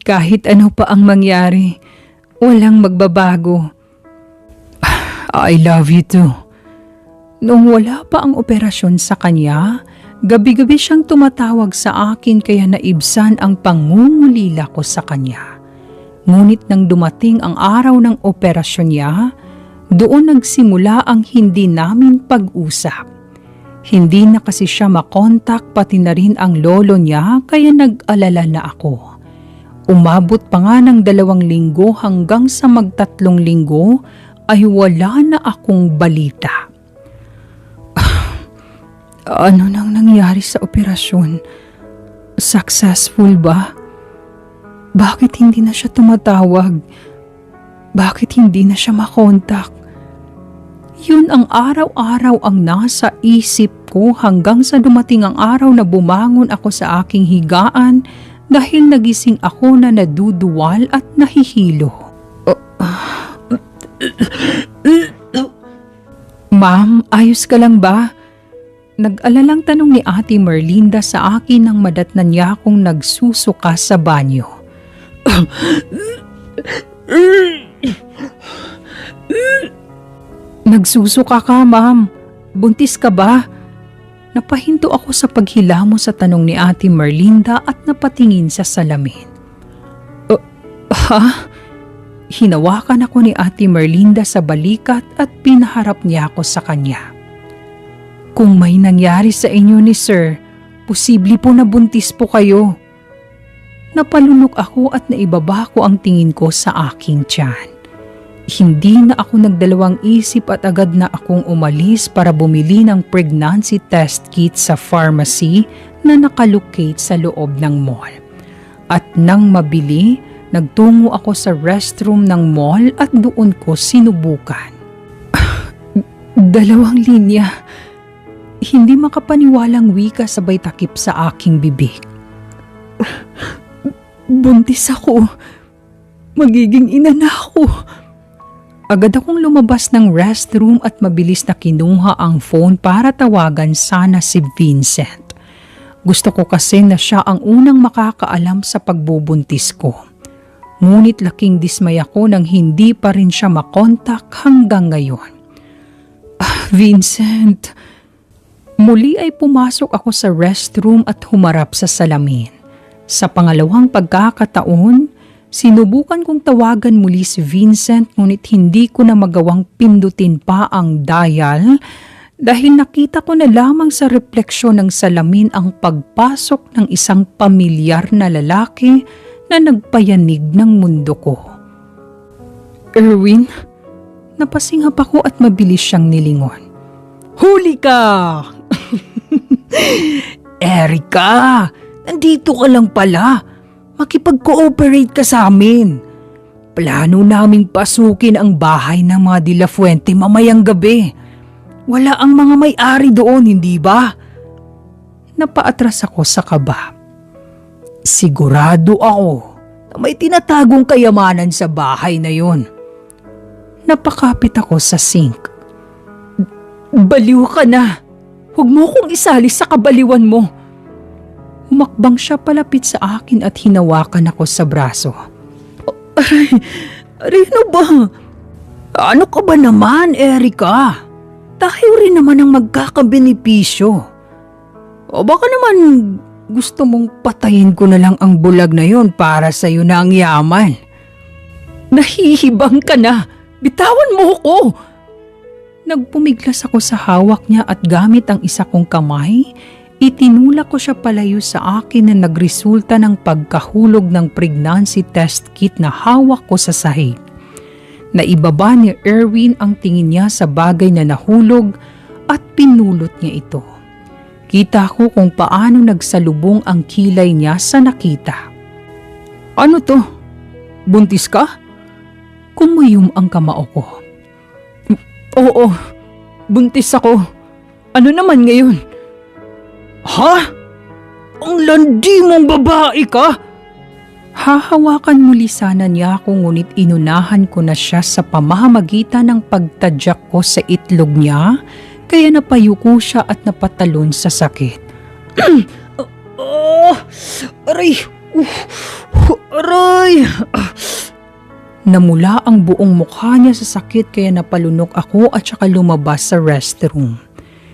S1: kahit ano pa ang mangyari, walang magbabago. I love you too. Noong wala pa ang operasyon sa kanya, gabi-gabi siyang tumatawag sa akin kaya naibsan ang pangungulila ko sa kanya. Ngunit nang dumating ang araw ng operasyon niya, doon nagsimula ang hindi namin pag-usap. Hindi na kasi siya makontak pati na rin ang lolo niya kaya nag-alala na ako. Umabot pa nga ng 2 linggo hanggang sa mag-3 linggo ay wala na akong balita. Ano nang nangyari sa operasyon? Successful ba? Bakit hindi na siya tumatawag? Bakit hindi na siya makontak? Yun ang araw-araw ang nasa isip ko hanggang sa dumating ang araw na bumangon ako sa aking higaan dahil nagising ako na naduduwal at nahihilo. Ma'am, ayos ka lang ba? Nag-alalang tanong ni Ate Merlinda sa akin nang madatnan niya akong nagsusuka sa banyo. Nagsusuka ka, ma'am. Buntis ka ba? Napahinto ako sa paghilamo sa tanong ni Ate Merlinda at napatingin sa salamin. Ha? Hinawakan ako ni Ate Merlinda sa balikat at pinaharap niya ako sa kanya. Kung may nangyari sa inyo ni Sir, posible po na buntis po kayo. Napalunok ako at naibaba ko ang tingin ko sa aking tiyan. Hindi na ako nagdalawang isip at agad na akong umalis para bumili ng pregnancy test kit sa pharmacy na nakalocate sa loob ng mall. At nang mabili, Nagtungo ako sa restroom ng mall at doon ko sinubukan. 2 linya. Hindi makapaniwalang wika sabay takip sa aking bibig. Buntis ako. Magiging ina na ako. Agad akong lumabas ng restroom at mabilis na kinuha ang phone para tawagan sana si Vincent. Gusto ko kasi na siya ang unang makakaalam sa pagbubuntis ko. Ngunit laking dismay ako nang hindi pa rin siya makontak hanggang ngayon. Vincent! Muli ay pumasok ako sa restroom at humarap sa salamin. Sa pangalawang pagkakataon, sinubukan kong tawagan muli si Vincent ngunit hindi ko na magawang pindutin pa ang dial dahil nakita ko na lamang sa refleksyon ng salamin ang pagpasok ng isang pamilyar na lalaki na nagpayanig ng mundo ko. Erwin, napasingap ako at mabilis siyang nilingon. Huli ka! Erika, nandito ka lang pala. Makipag-cooperate ka sa amin. Plano naming pasukin ang bahay ng mga De La Fuente mamayang gabi. Wala ang mga may-ari doon, hindi ba? Napaatras ako sa kaba. Sigurado ako na may tinatagong kayamanan sa bahay na yon. Napakapit ako sa sink. Baliw ka na. Huwag mo kong isali sa kabaliwan mo. Humakbang siya palapit sa akin at hinawakan ako sa braso. Aray, ano ba? Ano ka ba naman, Erika? Tayo rin naman ang magkakabenepisyo. O baka naman gusto mong patayin ko na lang ang bulag na yon para sa'yo na ang yaman. Nahihibang ka na. Bitawan mo ko. Nagpumiglas ako sa hawak niya at gamit ang isa kong kamay, itinulak ko siya palayo sa akin na nagresulta ng pagkahulog ng pregnancy test kit na hawak ko sa sahig. Naibaba ni Erwin ang tingin niya sa bagay na nahulog at pinulot niya ito. Kita ko kung paano nagsalubong ang kilay niya sa nakita. Ano to? Buntis ka? Kumuyom ang kamao ko. Oo, buntis ako. Ano naman ngayon? Ha? Ang landi mong babae ka? Hahawakan muli sana niya ako ngunit inunahan ko na siya sa pamamagitan ng pagtadyak ko sa itlog niya kaya napayuko siya at napatalon sa sakit. Aray! Aray! Namula ang buong mukha niya sa sakit kaya napalunok ako at saka lumabas sa restroom.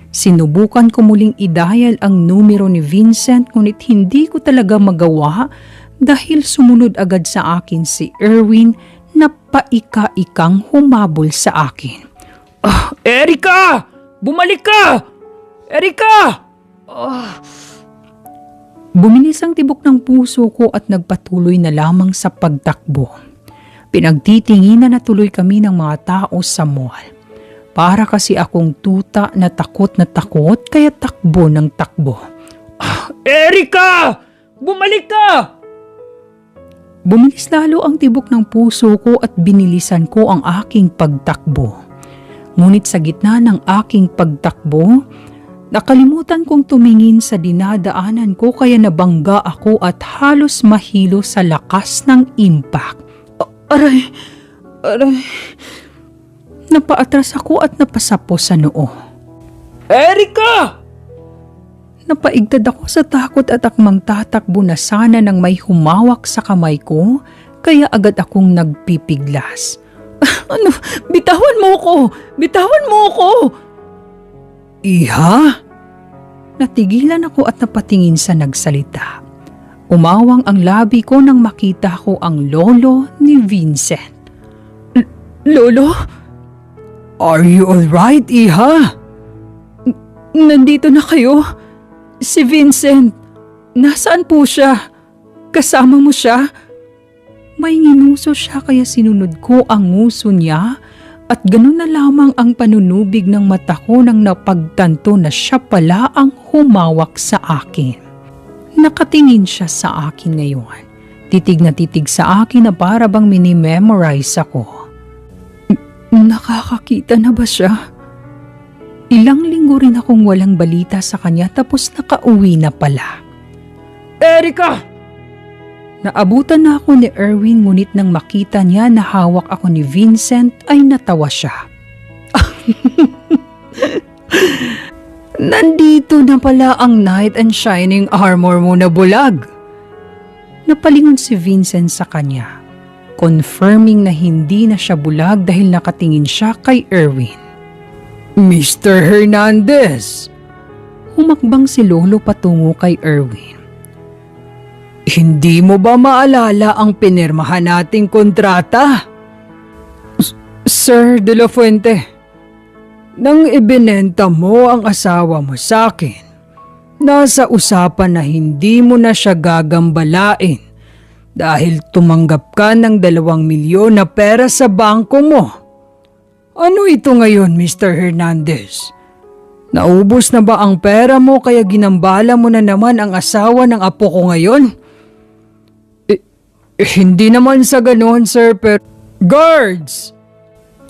S1: Sinubukan ko muling i-dial ang numero ni Vincent ngunit hindi ko talaga magawa dahil sumunod agad sa akin si Erwin na paika-ikang humabol sa akin. Erika! Bumalik ka! Erika! Bumilis ang tibok ng puso ko at nagpatuloy na lamang sa pagtakbo. Pinagtitinginan na tuloy kami ng mga tao sa mall. Para kasi akong tuta na takot kaya takbo ng takbo. Erika! Bumalik ka! Bumilis lalo ang tibok ng puso ko at binilisan ko ang aking pagtakbo. Ngunit sa gitna ng aking pagtakbo, nakalimutan kong tumingin sa dinadaanan ko kaya nabangga ako at halos mahilo sa lakas ng impact. Aray! Aray! Napaatras ako at napasapo sa noo. Erika! Napaigtad ako sa takot at akmang tatakbo na sana nang may humawak sa kamay ko, kaya agad akong nagpipiglas. Ano? Bitawan mo ko! Bitawan mo ko! Iha? Natigilan ako at napatingin sa nagsalita. Umawang ang labi ko nang makita ko ang lolo ni Vincent. Lolo? Are you alright, Iha? Nandito na kayo? Si Vincent, nasaan po siya? Kasama mo siya? May nginuso siya kaya sinunod ko ang nguso niya at ganun na lamang ang panunubig ng mata ko nang napagtanto na siya pala ang humawak sa akin. Nakatingin siya sa akin ngayon. Titig na titig sa akin na para bang mini-memorize ako. Nakakakita na ba siya? Ilang linggo rin akong walang balita sa kanya tapos nakauwi na pala. Erica! Naabutan na ako ni Erwin ngunit nang makita niya na hawak ako ni Vincent ay natawa siya. Nandito na pala ang knight and shining armor mo na bulag. Napalingon si Vincent sa kanya, confirming na hindi na siya bulag dahil nakatingin siya kay Erwin. Mr. Hernandez! Humakbang si Lolo patungo kay Erwin. Hindi mo ba maalala ang pinirmahan nating kontrata? Sir De La Fuente, nang ibinenta mo ang asawa mo sa akin, nasa usapan na hindi mo na siya gagambalain dahil tumanggap ka ng 2 milyon na pera sa bangko mo. Ano ito ngayon, Mr. Hernandez? Naubos na ba ang pera mo kaya ginambala mo na naman ang asawa ng apo ko ngayon? Hindi naman sa ganoon, sir, pero... Guards!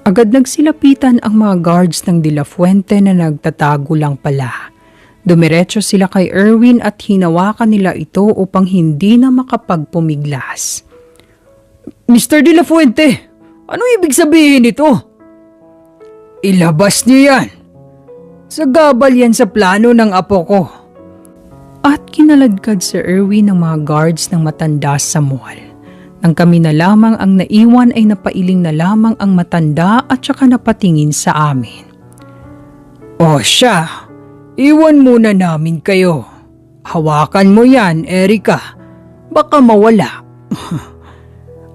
S1: Agad nagsilapitan ang mga guards ng De La Fuente na nagtatago lang pala. Dumiretso sila kay Erwin at hinawakan nila ito upang hindi na makapagpumiglas. Mr. De La Fuente, ano ibig sabihin nito? Ilabas niyo yan. Sagabal yan sa plano ng apo ko. At kinaladkad si Erwin ng mga guards ng matanda sa mall. Nang kami na lamang ang naiwan ay napailing na lamang ang matanda at saka napatingin sa amin. O siya, iwan muna namin kayo. Hawakan mo yan, Erica. Baka mawala.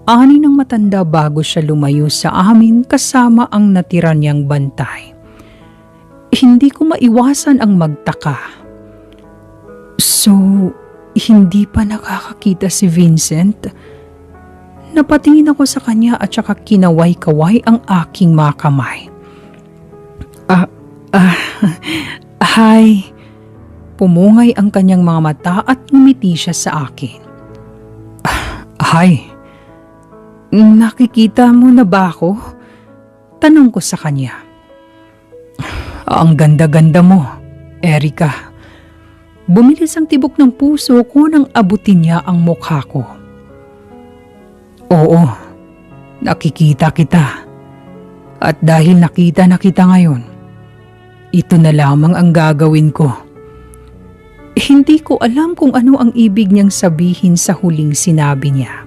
S1: Ani ng matanda bago siya lumayo sa amin kasama ang natira niyang bantay. Hindi ko maiwasan ang magtaka. So, hindi pa nakakakita si Vincent? Napatingin ako sa kanya at saka kinaway-kaway ang aking mga kamay. Hi. Pumungay ang kanyang mga mata at ngumiti siya sa akin. Hi. Nakikita mo na ba ako? Tanong ko sa kanya. Ang ganda-ganda mo, Erica. Bumilis ang tibok ng puso ko nang abutin niya ang mukha ko. Oo, nakikita kita. At dahil nakita na kita ngayon, ito na lamang ang gagawin ko. Hindi ko alam kung ano ang ibig niyang sabihin sa huling sinabi niya.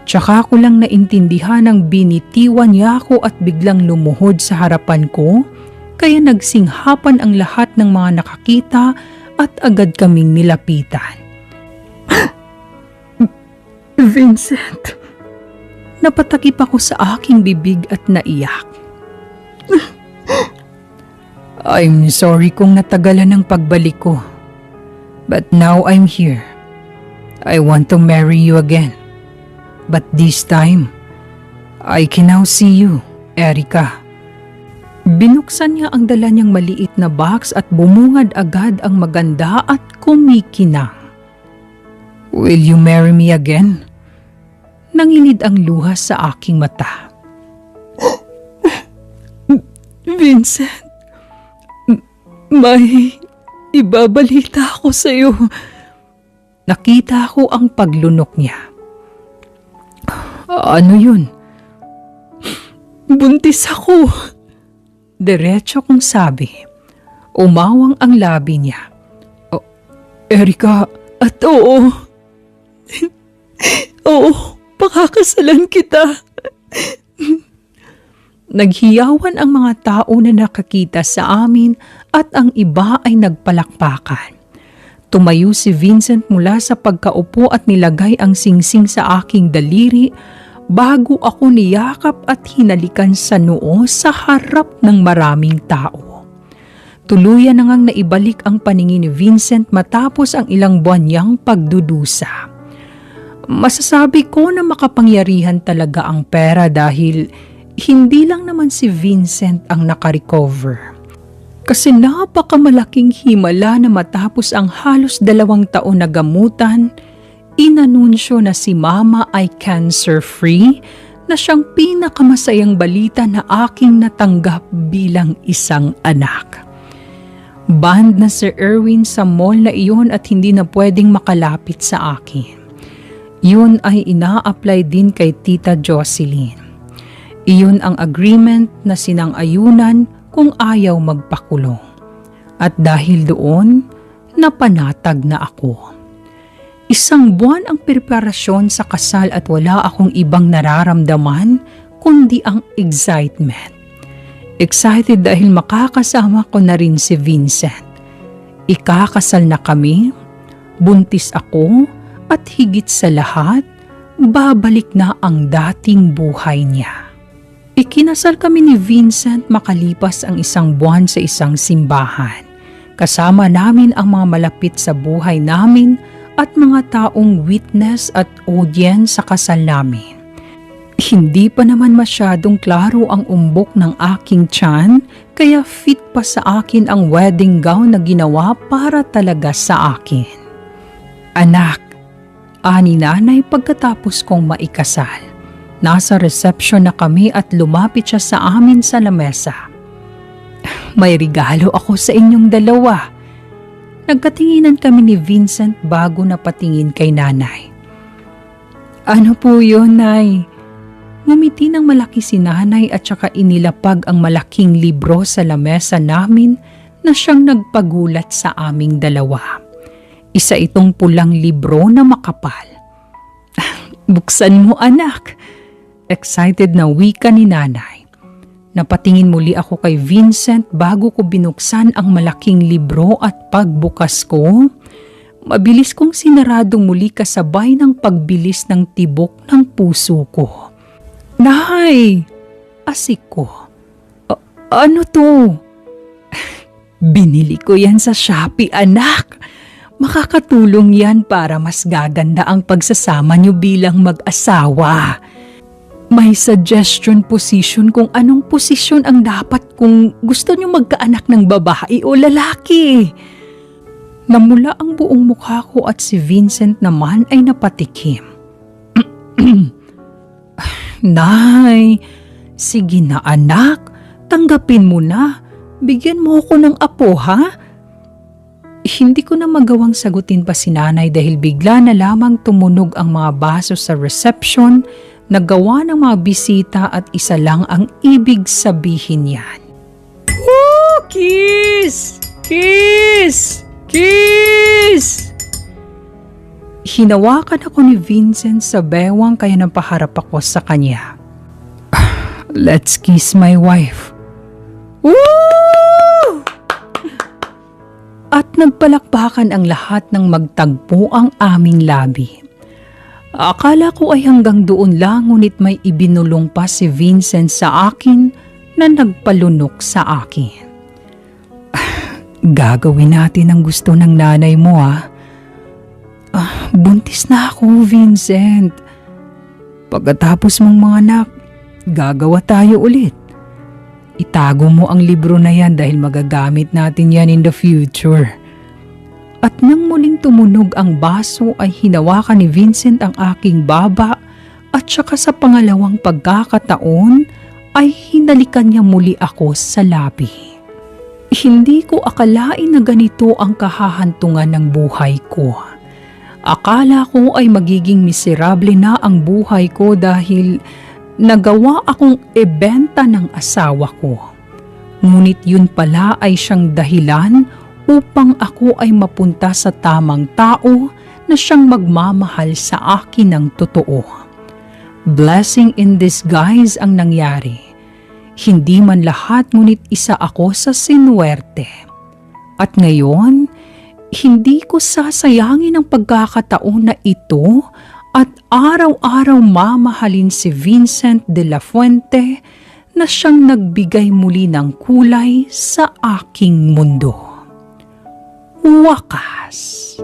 S1: Tsaka ko lang naintindihan ang binitiwan niya ako at biglang lumuhod sa harapan ko, kaya nagsinghapan ang lahat ng mga nakakita at agad kaming nilapitan. Vincent! Napatakip ako sa aking bibig at naiyak. I'm sorry kung natagalan ang pagbalik ko. But now I'm here. I want to marry you again. But this time, I can now see you, Erica. Binuksan niya ang dala niyang maliit na box at bumungad agad ang maganda at kumikinang. Will you marry me again? Nangilid ang luha sa aking mata. Vincent, may ibabalita ako sa iyo. Nakita ko ang paglunok niya. Ano yun? Buntis ako. Diretso kong sabi. Umawang ang labi niya. Oh, Erica, at oo. Oo, pakakasalan kita. Naghiyawan ang mga tao na nakakita sa amin at ang iba ay nagpalakpakan. Tumayo si Vincent mula sa pagkaupo at nilagay ang singsing sa aking daliri bago ako niyakap at hinalikan sa noo sa harap ng maraming tao. Tuluyan na ngang naibalik ang paningin ni Vincent matapos ang ilang buwan niyang pagdudusa. Masasabi ko na makapangyarihan talaga ang pera dahil hindi lang naman si Vincent ang nakarecover. Kasi napakamalaking himala na matapos ang halos 2 taon na gamutan, Inanunsyo na si Mama ay cancer-free, na siyang pinakamasayang balita na aking natanggap bilang isang anak. Banned na si Erwin sa mall na iyon at hindi na pwedeng makalapit sa akin. Yun ay ina-apply din kay Tita Jocelyn. Iyon ang agreement na sinang-ayunan kung ayaw magpakulong. At dahil doon, napanatag na ako. 1 buwan ang preparasyon sa kasal at wala akong ibang nararamdaman kundi ang excitement. Excited dahil makakasama ko na rin si Vincent. Ikakasal na kami, buntis ako, at higit sa lahat, babalik na ang dating buhay niya. Ikinasal kami ni Vincent makalipas ang 1 buwan sa isang simbahan. Kasama namin ang mga malapit sa buhay namin at mga taong witness at audience sa kasal namin. Hindi pa naman masyadong klaro ang umbok ng aking tiyan, kaya fit pa sa akin ang wedding gown na ginawa para talaga sa akin. Anak, ani nanay pagkatapos kong maikasal. Nasa reception na kami at lumapit siya sa amin sa lamesa. May regalo ako sa inyong dalawa. Nagkatinginan kami ni Vincent bago napatingin kay nanay. Ano po yun, Nay? Ngumiti ng malaki si nanay at saka inilapag ang malaking libro sa lamesa namin na siyang nagpagulat sa aming dalawa. Isa itong pulang libro na makapal. Buksan mo, anak. Excited na wika ni nanay. Napatingin muli ako kay Vincent bago ko binuksan ang malaking libro at pagbukas ko, mabilis kong sinarado muli kasabay ng pagbilis ng tibok ng puso ko. Nay! Asik ko. Ano to? Binili ko yan sa Shopee, anak. Makakatulong yan para mas gaganda ang pagsasama niyo bilang mag-asawa. May suggestion position kung anong posisyon ang dapat kung gusto niyo magkaanak ng babae o lalaki. Namula ang buong mukha ko at si Vincent naman ay napatikim. Nay, sige na anak, tanggapin mo na. Bigyan mo ako ng apo, ha? Hindi ko na magawang sagutin pa si nanay dahil bigla na lamang tumunog ang mga baso sa reception na gawa ng mga bisita at isa lang ang ibig sabihin yan. Woo! Kiss! Kiss! Kiss! Hinawakan ako ni Vincent sa bewang kaya napaharap ako sa kanya. Let's kiss my wife. Woo! At nagpalakpakan ang lahat ng magtagpo ang aming labi. Akala ko ay hanggang doon lang ngunit may ibinulong pa si Vincent sa akin na nagpalunok sa akin. Gagawin natin ang gusto ng nanay mo, ha? Buntis na ako, Vincent. Pagkatapos mong mga anak, gagawa tayo ulit. Itago mo ang libro na yan dahil magagamit natin yan in the future. At nang muling tumunog ang baso ay hinawakan ni Vincent ang aking baba at saka sa pangalawang pagkakataon ay hinalikan niya muli ako sa labi. Hindi ko akalain na ganito ang kahahantungan ng buhay ko. Akala ko ay magiging miserable na ang buhay ko dahil nagawa akong ibenta ng asawa ko. Ngunit yun pala ay siyang dahilan upang ako ay mapunta sa tamang tao na siyang magmamahal sa akin ng totoo. Blessing in disguise ang nangyari. Hindi man lahat ngunit isa ako sa sinuwerte. At ngayon, hindi ko sasayangin ang pagkakataon na ito at araw-araw mamahalin si Vincent de la Fuente na siyang nagbigay muli ng kulay sa aking mundo. Wakas.